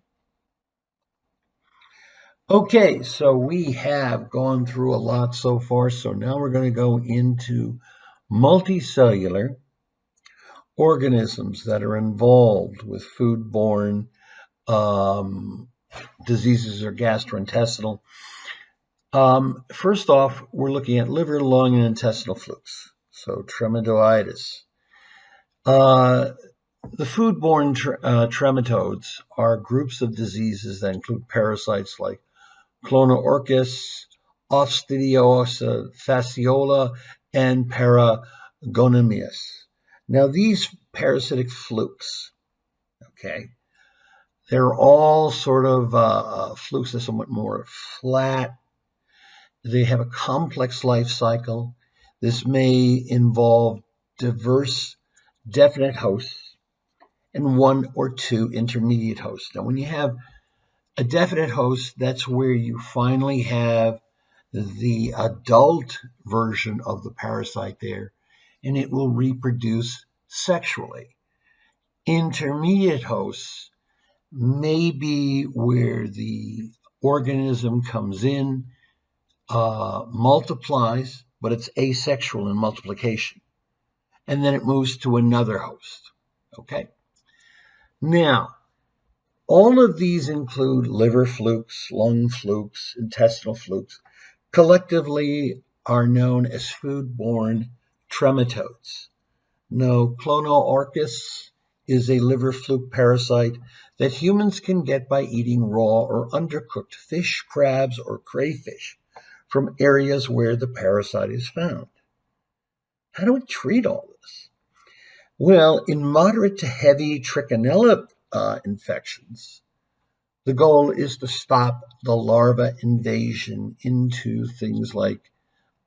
Okay, so we have gone through a lot so far. So now we're going to go into multicellular organisms that are involved with foodborne diseases or gastrointestinal. First off, we're looking at liver, lung, and intestinal flukes. So trematodes. The foodborne trematodes are groups of diseases that include parasites like Clonorchis, Ophthidiosa fasciola, and Paragonimius. Now, these parasitic flukes, okay, they're all sort of flukes that are somewhat more flat. They have a complex life cycle. This may involve diverse, definite hosts and one or two intermediate hosts. Now, when you have a definite host, that's where you finally have the adult version of the parasite there, and it will reproduce sexually. Intermediate hosts may be where the organism comes in, multiplies, but it's asexual in multiplication, and then it moves to another host. Okay? Now, all of these include liver flukes, lung flukes, intestinal flukes. Collectively are known as foodborne trematodes. Now, Clonorchis is a liver fluke parasite that humans can get by eating raw or undercooked fish, crabs, or crayfish from areas where the parasite is found. How do we treat all this? Well, in moderate to heavy trichinella infections, the goal is to stop the larva invasion into things like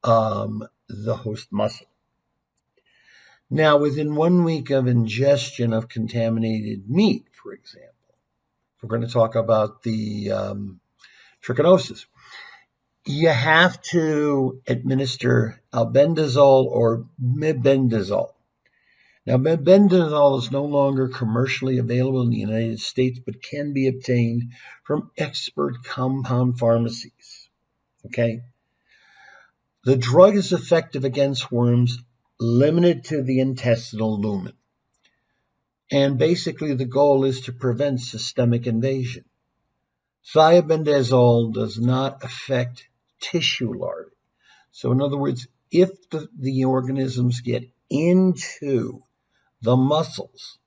the host muscle. Now, within 1 week of ingestion of contaminated meat, for example, we're going to talk about the trichinosis, you have to administer albendazole or mebendazole. Now, mebendazole is no longer commercially available in the United States, but can be obtained from expert compound pharmacies. Okay? The drug is effective against worms limited to the intestinal lumen. And basically, the goal is to prevent systemic invasion. Thiabendazole does not affect tissue larvae. So, in other words, if the organisms get into the muscles,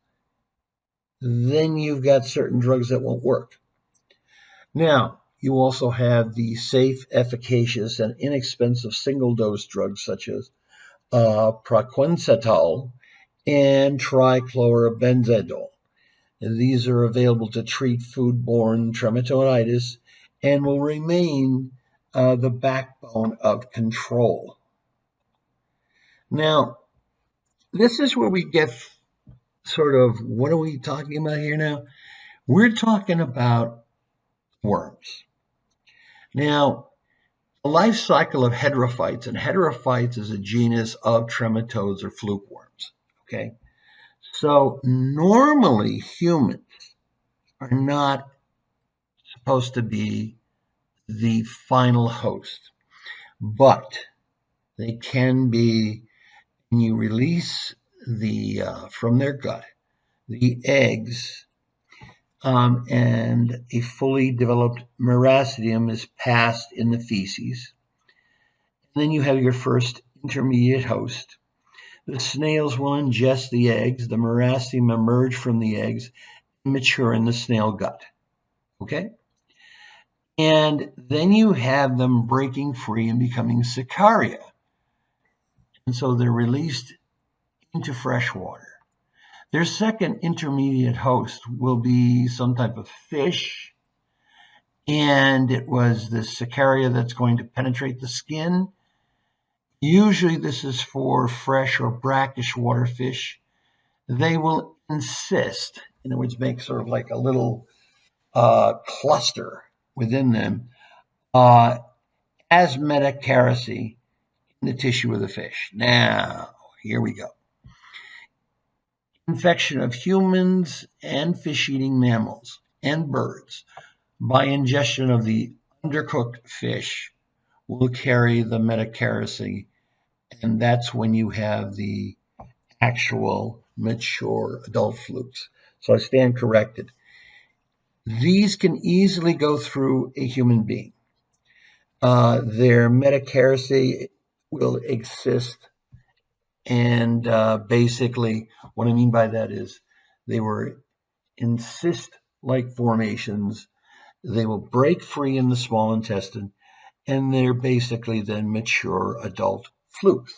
then you've got certain drugs that won't work. Now, you also have the safe, efficacious, and inexpensive single-dose drugs such as proquensetol and trichlorobenzidol. And these are available to treat foodborne trematodes and will remain the backbone of control. Now, this is where we get sort of, what are we talking about here now? We're talking about worms. Now, the life cycle of heterophytes, and heterophytes is a genus of trematodes or fluke worms. Okay, so normally humans are not supposed to be the final host, but they can be when you release the from their gut the eggs, and a fully developed merastidium is passed in the feces. And then you have your first intermediate host. The snails will ingest the eggs. The merastidium emerge from the eggs and mature in the snail gut. Okay? And then you have them breaking free and becoming Sicaria. And so they're released into fresh water. Their second intermediate host will be some type of fish, and it was the Sicaria that's going to penetrate the skin. Usually this is for fresh or brackish water fish. They will insist, in other words, make sort of like a little cluster within them as metakaryocy in the tissue of the fish. Now, here we go. Infection of humans and fish-eating mammals and birds by ingestion of the undercooked fish will carry the metakaryocy, and that's when you have the actual mature adult flukes. So I stand corrected. These can easily go through a human being. Their metakaryocy will exist, and basically what I mean by that is they were in cyst-like formations. They will break free in the small intestine, and they're basically then mature adult flukes.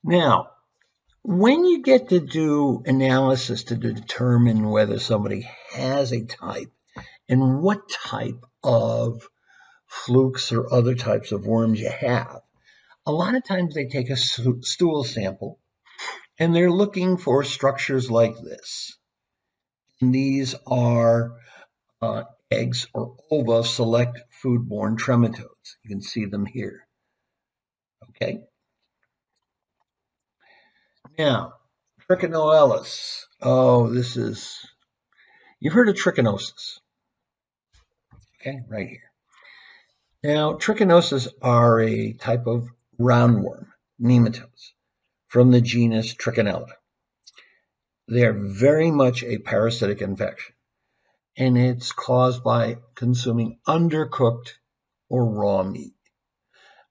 Now, when you get to do analysis to determine whether somebody has a type and what type of flukes or other types of worms you have, a lot of times they take a stool sample and they're looking for structures like this. And these are eggs or ova of select foodborne trematodes. You can see them here. Okay. Now, trichinoellis. Oh, you've heard of trichinosis. Okay, right here. Now, trichinosis are a type of roundworm, nematodes, from the genus Trichinella. They are very much a parasitic infection, and it's caused by consuming undercooked or raw meat.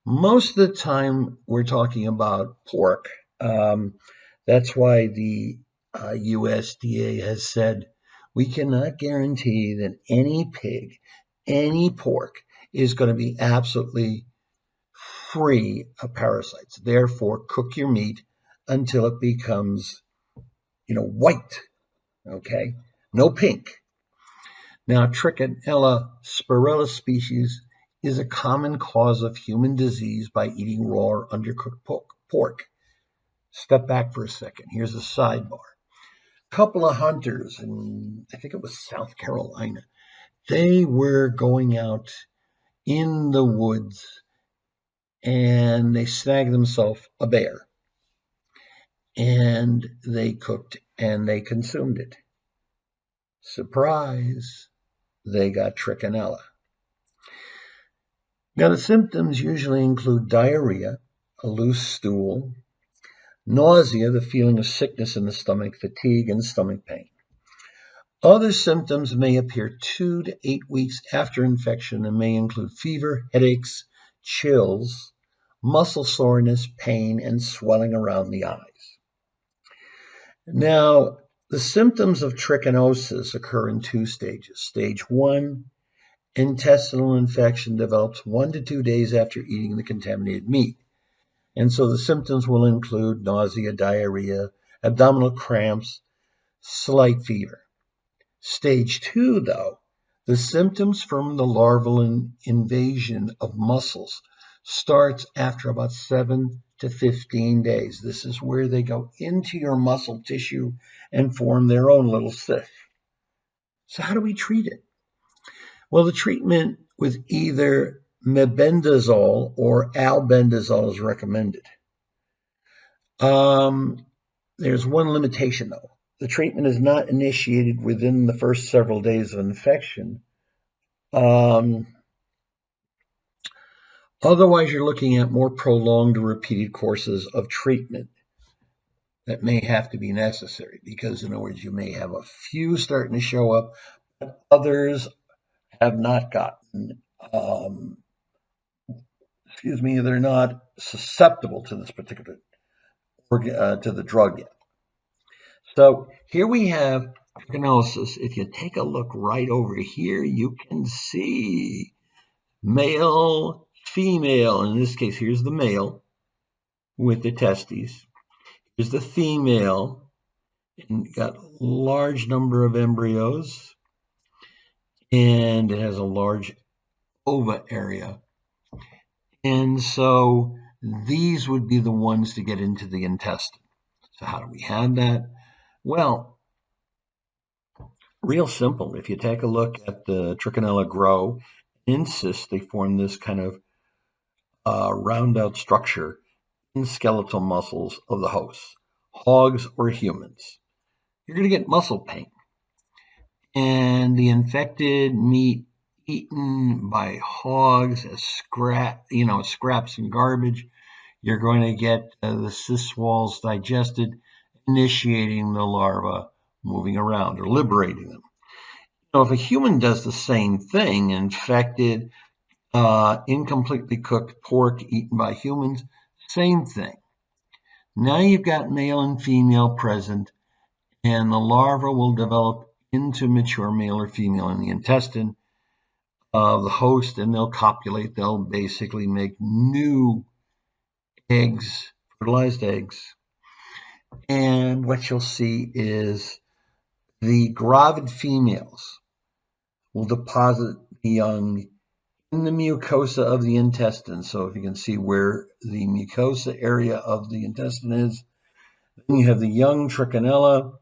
Most of the time, we're talking about pork. That's why the USDA has said we cannot guarantee that any pig, any pork is going to be absolutely free of parasites. Therefore, cook your meat until it becomes, white. Okay, no pink. Now, Trichinella spirella species is a common cause of human disease by eating raw or undercooked pork. Step back for a second. Here's a sidebar. A couple of hunters in, I think it was South Carolina, they were going out in the woods and they snagged themselves a bear. And they cooked and they consumed it. Surprise, they got trichinella. Now, the symptoms usually include diarrhea, a loose stool, nausea, the feeling of sickness in the stomach, fatigue, and stomach pain. Other symptoms may appear 2 to 8 weeks after infection and may include fever, headaches, chills, muscle soreness, pain, and swelling around the eyes. Now, the symptoms of trichinosis occur in 2 stages. Stage 1, intestinal infection develops 1 to 2 days after eating the contaminated meat. And so the symptoms will include nausea, diarrhea, abdominal cramps, slight fever. Stage 2, though, the symptoms from the larval invasion of muscles starts after about 7 to 15 days. This is where they go into your muscle tissue and form their own little cyst. So how do we treat it? Well, the treatment with either mebendazole or albendazole is recommended. There's one limitation, though. The treatment is not initiated within the first several days of infection. Otherwise, you're looking at more prolonged or repeated courses of treatment that may have to be necessary because, in other words, you may have a few starting to show up, but others have not gotten, they're not susceptible to this particular, to the drug yet. So here we have trichinosis. If you take a look right over here, you can see male, female. In this case, here's the male with the testes. Here's the female, and got a large number of embryos, and it has a large ova area. And so these would be the ones to get into the intestine. So how do we have that? Well, Real simple. If you take a look at the trichinella grow in cysts, they form this kind of round out structure in the skeletal muscles of the hosts, hogs or humans. You're going to get muscle pain. And the infected meat eaten by hogs as scraps and garbage, you're going to get the cyst walls digested, initiating the larva moving around or liberating them. Now, if a human does the same thing, infected, incompletely cooked pork eaten by humans, same thing. Now you've got male and female present, and the larva will develop into mature male or female in the intestine of the host, and they'll copulate. They'll basically make new eggs, fertilized eggs. And what you'll see is the gravid females will deposit the young in the mucosa of the intestine. So if you can see where the mucosa area of the intestine is, then you have the young trichinella,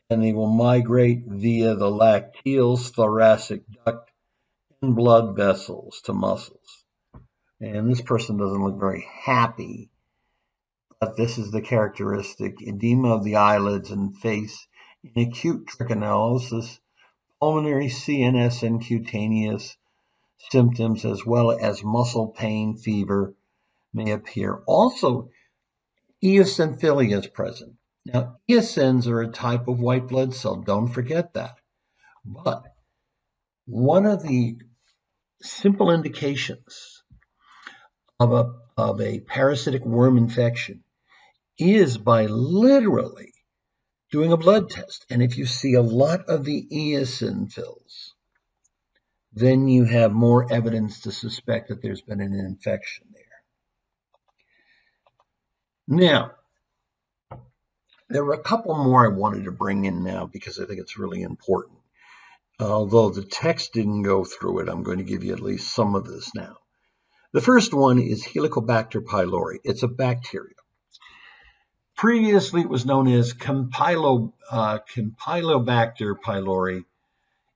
and they will migrate via the lacteals, thoracic duct, and blood vessels to muscles. And this person doesn't look very happy, but this is the characteristic edema of the eyelids and face in acute trichinosis, pulmonary, CNS, and cutaneous symptoms, as well as muscle pain, fever may appear. Also, eosinophilia is present. Now, eosins are a type of white blood cell. Don't forget that. But one of the simple indications of a parasitic worm infection is by literally doing a blood test. And if you see a lot of the eosinophils, then you have more evidence to suspect that there's been an infection there. Now, there were a couple more I wanted to bring in now because I think it's really important. Although the text didn't go through it, I'm going to give you at least some of this now. The first one is Helicobacter pylori. It's a bacteria. Previously, it was known as Campylobacter pylori.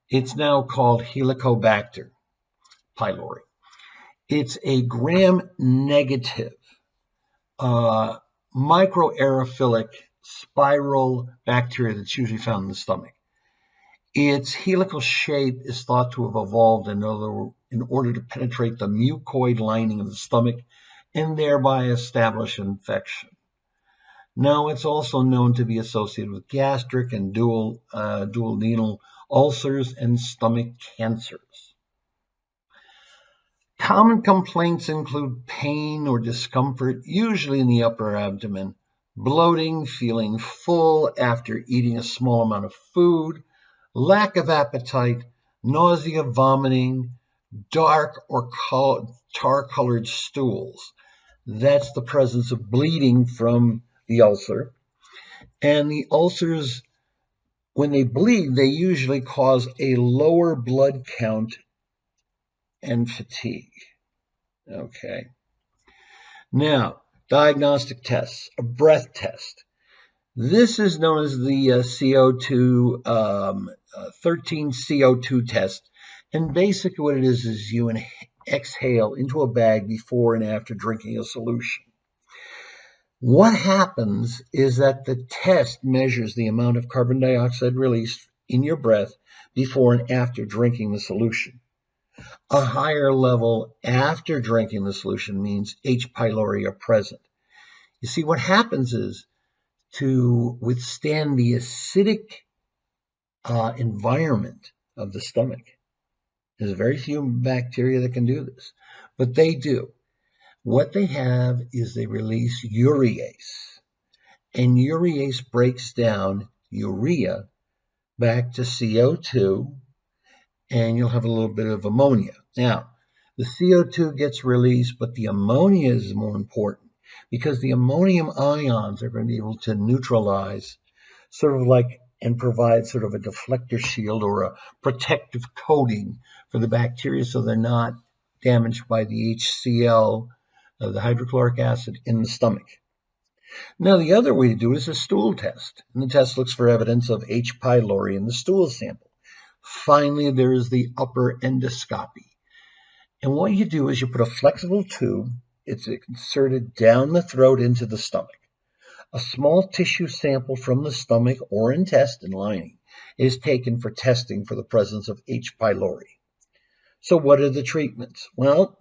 It's now called Helicobacter pylori. It's a gram-negative microaerophilic spiral bacteria that's usually found in the stomach. Its helical shape is thought to have evolved in order to penetrate the mucoid lining of the stomach and thereby establish infection. Now, it's also known to be associated with gastric and duodenal ulcers and stomach cancers. Common complaints include pain or discomfort, usually in the upper abdomen, bloating, feeling full after eating a small amount of food, lack of appetite, nausea, vomiting, dark or tar-colored stools. That's the presence of bleeding from the ulcer. And the ulcers, when they bleed, they usually cause a lower blood count and fatigue. Okay. Now, diagnostic tests, a breath test. This is known as the CO2, 13CO2 test. And basically what it is you exhale into a bag before and after drinking a solution. What happens is that the test measures the amount of carbon dioxide released in your breath before and after drinking the solution. A higher level after drinking the solution means H. pylori are present. You see, what happens is to withstand the acidic environment of the stomach. There's very few bacteria that can do this, but they do. What they have is they release urease, and urease breaks down urea back to CO2, and you'll have a little bit of ammonia. Now, the CO2 gets released, but the ammonia is more important because the ammonium ions are going to be able to neutralize sort of like and provide sort of a deflector shield or a protective coating for the bacteria so they're not damaged by the HCl, the hydrochloric acid in the stomach. Now, the other way to do it is a stool test. And the test looks for evidence of H. pylori in the stool sample. Finally, there is the upper endoscopy. And what you do is you put a flexible tube, it's inserted down the throat into the stomach. A small tissue sample from the stomach or intestine lining is taken for testing for the presence of H. pylori. So what are the treatments? Well,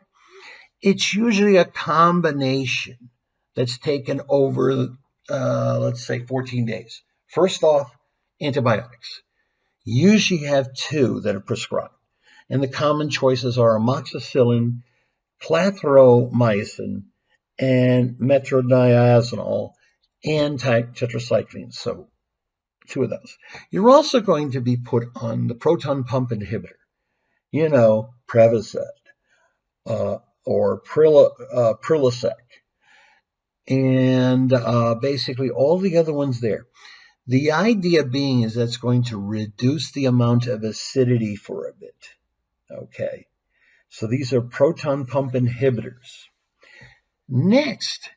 it's usually a combination that's taken over, let's say, 14 days. First off, antibiotics. Usually have two that are prescribed. And the common choices are amoxicillin, clarithromycin, and metronidazole and tetracycline. So two of those. You're also going to be put on the proton pump inhibitor. Prevacid or Prilosec, and basically all the other ones there. The idea being is that's going to reduce the amount of acidity for a bit. Okay, so these are proton pump inhibitors. Next,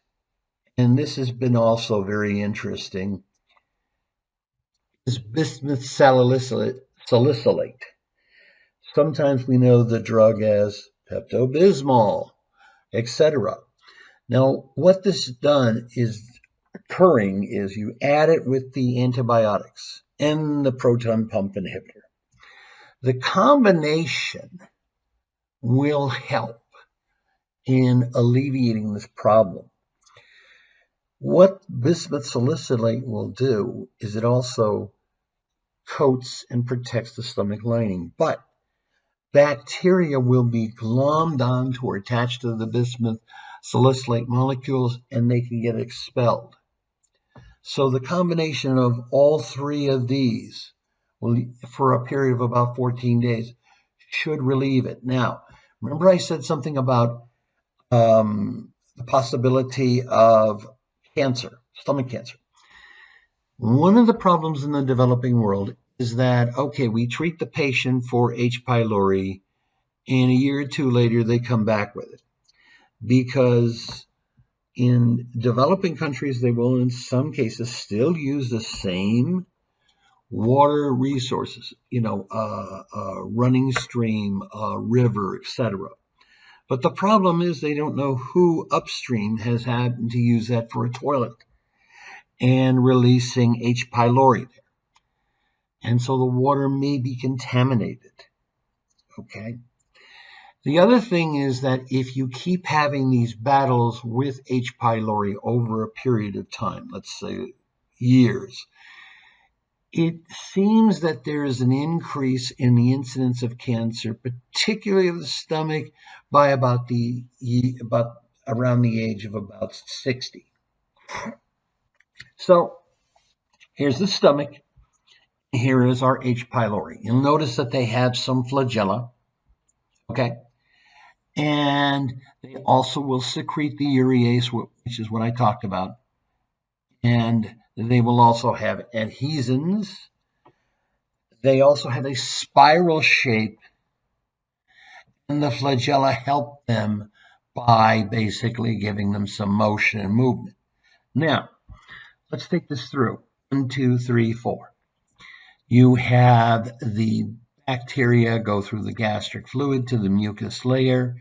and this has been also very interesting, is bismuth salicylate. Sometimes we know the drug as Pepto-Bismol, etc. Now, what this done is occurring is you add it with the antibiotics and the proton pump inhibitor. The combination will help in alleviating this problem. What bismuth salicylate will do is it also coats and protects the stomach lining, but bacteria will be glommed onto or attached to the bismuth salicylate molecules, and they can get expelled. So the combination of all three of these will, for a period of about 14 days, should relieve it. Now, remember I said something about the possibility of cancer, stomach cancer. One of the problems in the developing world is that, okay, we treat the patient for H. pylori, and a year or two later they come back with it. Because in developing countries, they will in some cases still use the same water resources, running stream, river, etc. But the problem is they don't know who upstream has happened to use that for a toilet and releasing H. pylori there. And so the water may be contaminated. Okay. The other thing is that if you keep having these battles with H. pylori over a period of time, let's say years, it seems that there is an increase in the incidence of cancer, particularly of the stomach, by about around the age of about 60. So here's the stomach. Here is our H. pylori. You'll notice that they have some flagella. Okay. And they also will secrete the urease, which is what I talked about. And they will also have adhesins. They also have a spiral shape. And the flagella help them by basically giving them some motion and movement. Now, let's take this through. 1, 2, 3, 4. You have the bacteria go through the gastric fluid to the mucus layer,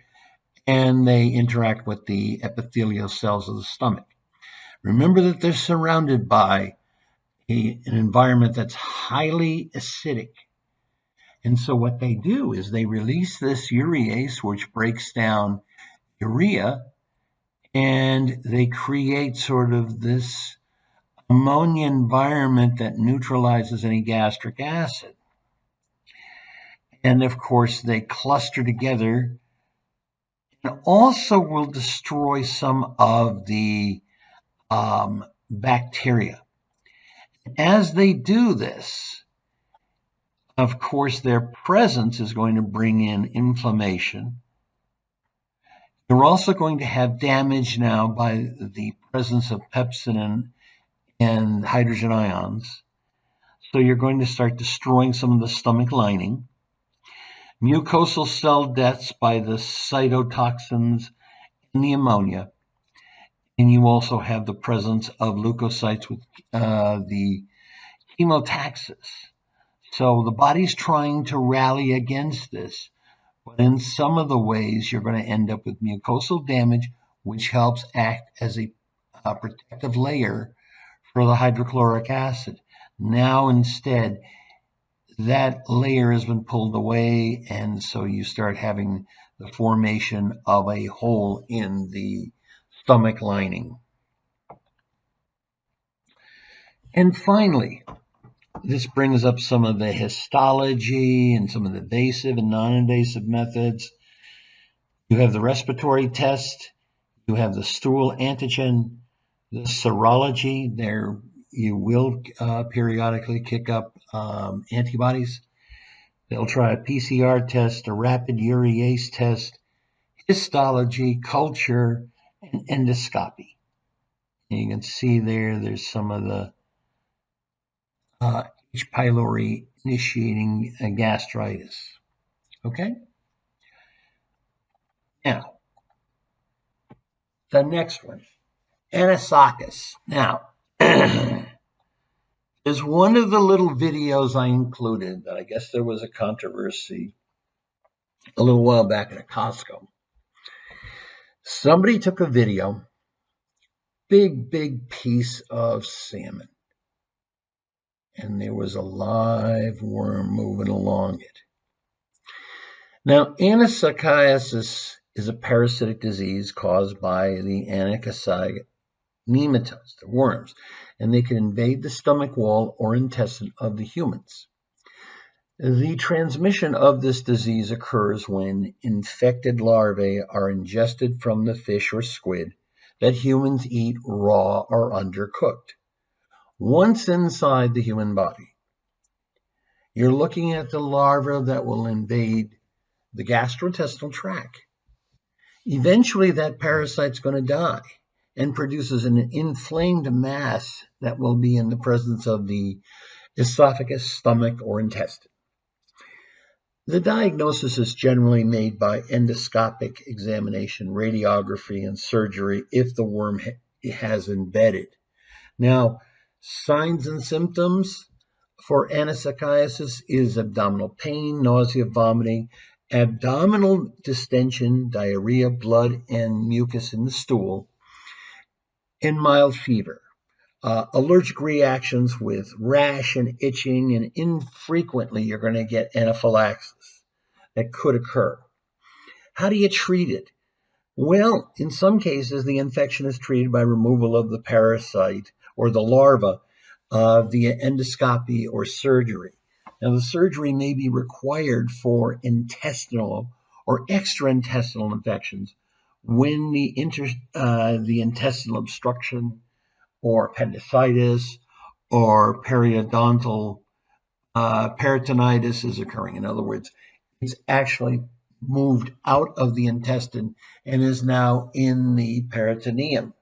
and they interact with the epithelial cells of the stomach. Remember that they're surrounded by an environment that's highly acidic. And so what they do is they release this urease, which breaks down urea, and they create sort of this ammonia environment that neutralizes any gastric acid. And of course, they cluster together and also will destroy some of the bacteria. As they do this, of course, their presence is going to bring in inflammation. You're also going to have damage now by the presence of pepsin and hydrogen ions. So you're going to start destroying some of the stomach lining. Mucosal cell deaths by the cytotoxins and the ammonia. And you also have the presence of leukocytes with the chemotaxis. So the body's trying to rally against this. But in some of the ways, you're going to end up with mucosal damage, which helps act as a protective layer for the hydrochloric acid. Now, instead, that layer has been pulled away, and so you start having the formation of a hole in the stomach lining. And finally, this brings up some of the histology and some of the invasive and non-invasive methods. You have the respiratory test, you have the stool antigen, the serology. There you will periodically kick up antibodies. They'll try a PCR test, a rapid urease test, histology, culture, and endoscopy. And you can see there's some of the H. pylori initiating gastritis. Okay? Now, the next one, anisakis. Now, there's one of the little videos I included that I guess there was a controversy a little while back at a Costco. Somebody took a video, big piece of salmon, and there was a live worm moving along it. Now, anisakis is a parasitic disease caused by the anisakic nematodes, the worms, and they can invade the stomach wall or intestine of the humans. The transmission of this disease occurs when infected larvae are ingested from the fish or squid that humans eat raw or undercooked. Once inside the human body, you're looking at the larva that will invade the gastrointestinal tract. Eventually, that parasite's going to die and produces an inflamed mass that will be in the presence of the esophagus, stomach, or intestine. The diagnosis is generally made by endoscopic examination, radiography, and surgery if the worm has embedded. Now, signs and symptoms for anisakiasis is abdominal pain, nausea, vomiting, abdominal distension, diarrhea, blood, and mucus in the stool, and mild fever. Allergic reactions with rash and itching, and infrequently you're going to get anaphylaxis that could occur. How do you treat it? Well, in some cases, the infection is treated by removal of the parasite or the larva via endoscopy or surgery. Now, the surgery may be required for intestinal or extraintestinal infections when the intestinal obstruction or appendicitis or periodontal peritonitis is occurring. In other words, it's actually moved out of the intestine and is now in the peritoneum.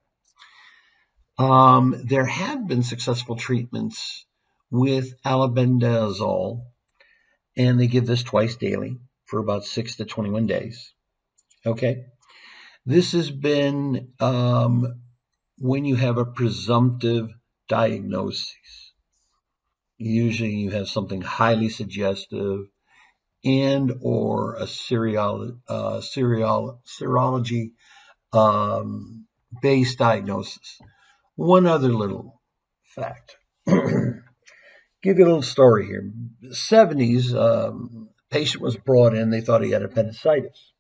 There have been successful treatments with albendazole, and they give this twice daily for about 6 to 21 days. Okay? This has been when you have a presumptive diagnosis. Usually you have something highly suggestive and or a serology based diagnosis. One other little fact. Give you a little story here. The 70s, patient was brought in. They thought he had appendicitis.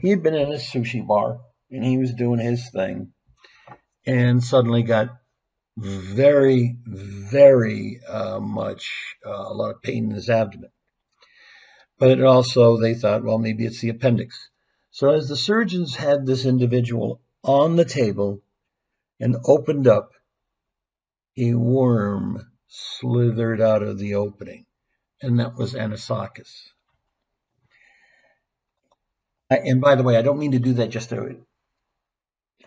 He had been in a sushi bar, and he was doing his thing, and suddenly got very much a lot of pain in his abdomen. But also they thought, well, maybe it's the appendix. So as the surgeons had this individual on the table and opened up, a worm slithered out of the opening, and that was anisakis. And by the way, I don't mean to do that just to,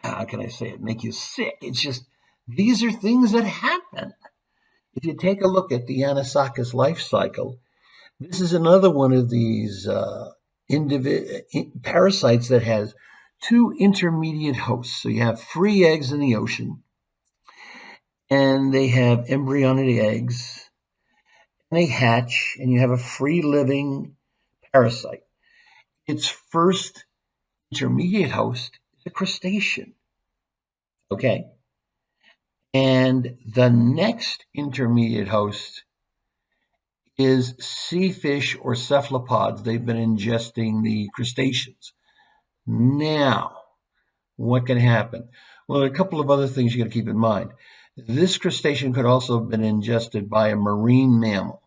how can I say it, make you sick. It's just, these are things that happen. If you take a look at the anisakis life cycle, this is another one of these parasites that has two intermediate hosts. So you have free eggs in the ocean, and they have embryonic eggs, and they hatch, and you have a free-living parasite. Its first intermediate host is a crustacean, okay? And the next intermediate host is sea fish or cephalopods. They've been ingesting the crustaceans. Now, what can happen? Well, there are a couple of other things you got to keep in mind. This crustacean could also have been ingested by a marine mammal.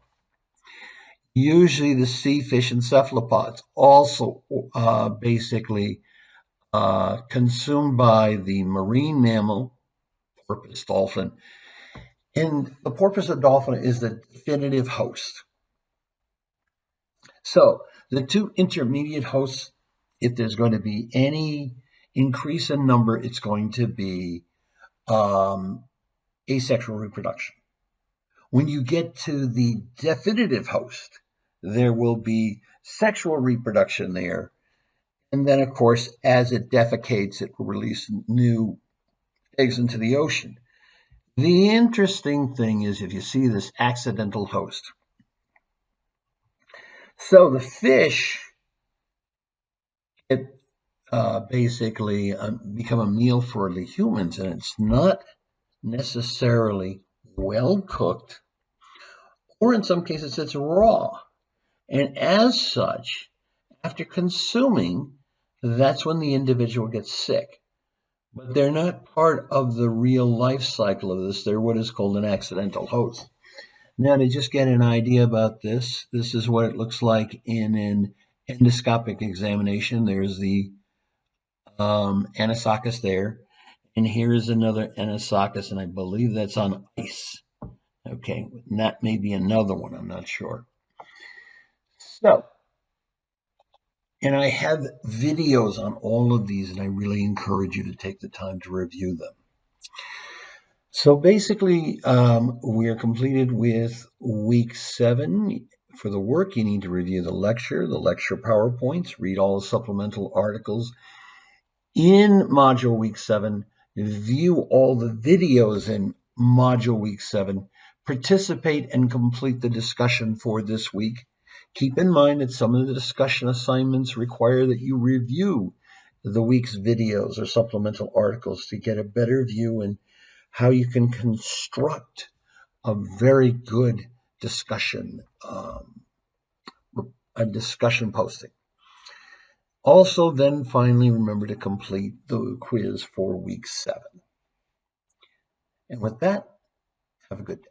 Usually the sea fish and cephalopods, also basically consumed by the marine mammal, porpoise dolphin. And the porpoise dolphin is the definitive host. So the two intermediate hosts, if there's going to be any increase in number, it's going to be asexual reproduction. When you get to the definitive host, there will be sexual reproduction there. And then, of course, as it defecates, it will release new eggs into the ocean. The interesting thing is if you see this accidental host. So the fish basically become a meal for the humans, and it's not necessarily well cooked, or in some cases it's raw. And as such, after consuming, that's when the individual gets sick. But they're not part of the real life cycle of this. They're what is called an accidental host. Now, to just get an idea about this, this is what it looks like in an endoscopic examination. There's the anisakis there, and here's another anisakis, and I believe that's on ice. Okay, and that may be another one, I'm not sure. So, and I have videos on all of these, and I really encourage you to take the time to review them. So basically, we are completed with week 7. For the work, you need to review the lecture PowerPoints, read all the supplemental articles in module week 7, view all the videos in module week 7, participate and complete the discussion for this week. Keep in mind that some of the discussion assignments require that you review the week's videos or supplemental articles to get a better view and how you can construct a very good discussion, a discussion posting. Also, then finally, remember to complete the quiz for week 7. And with that, have a good day.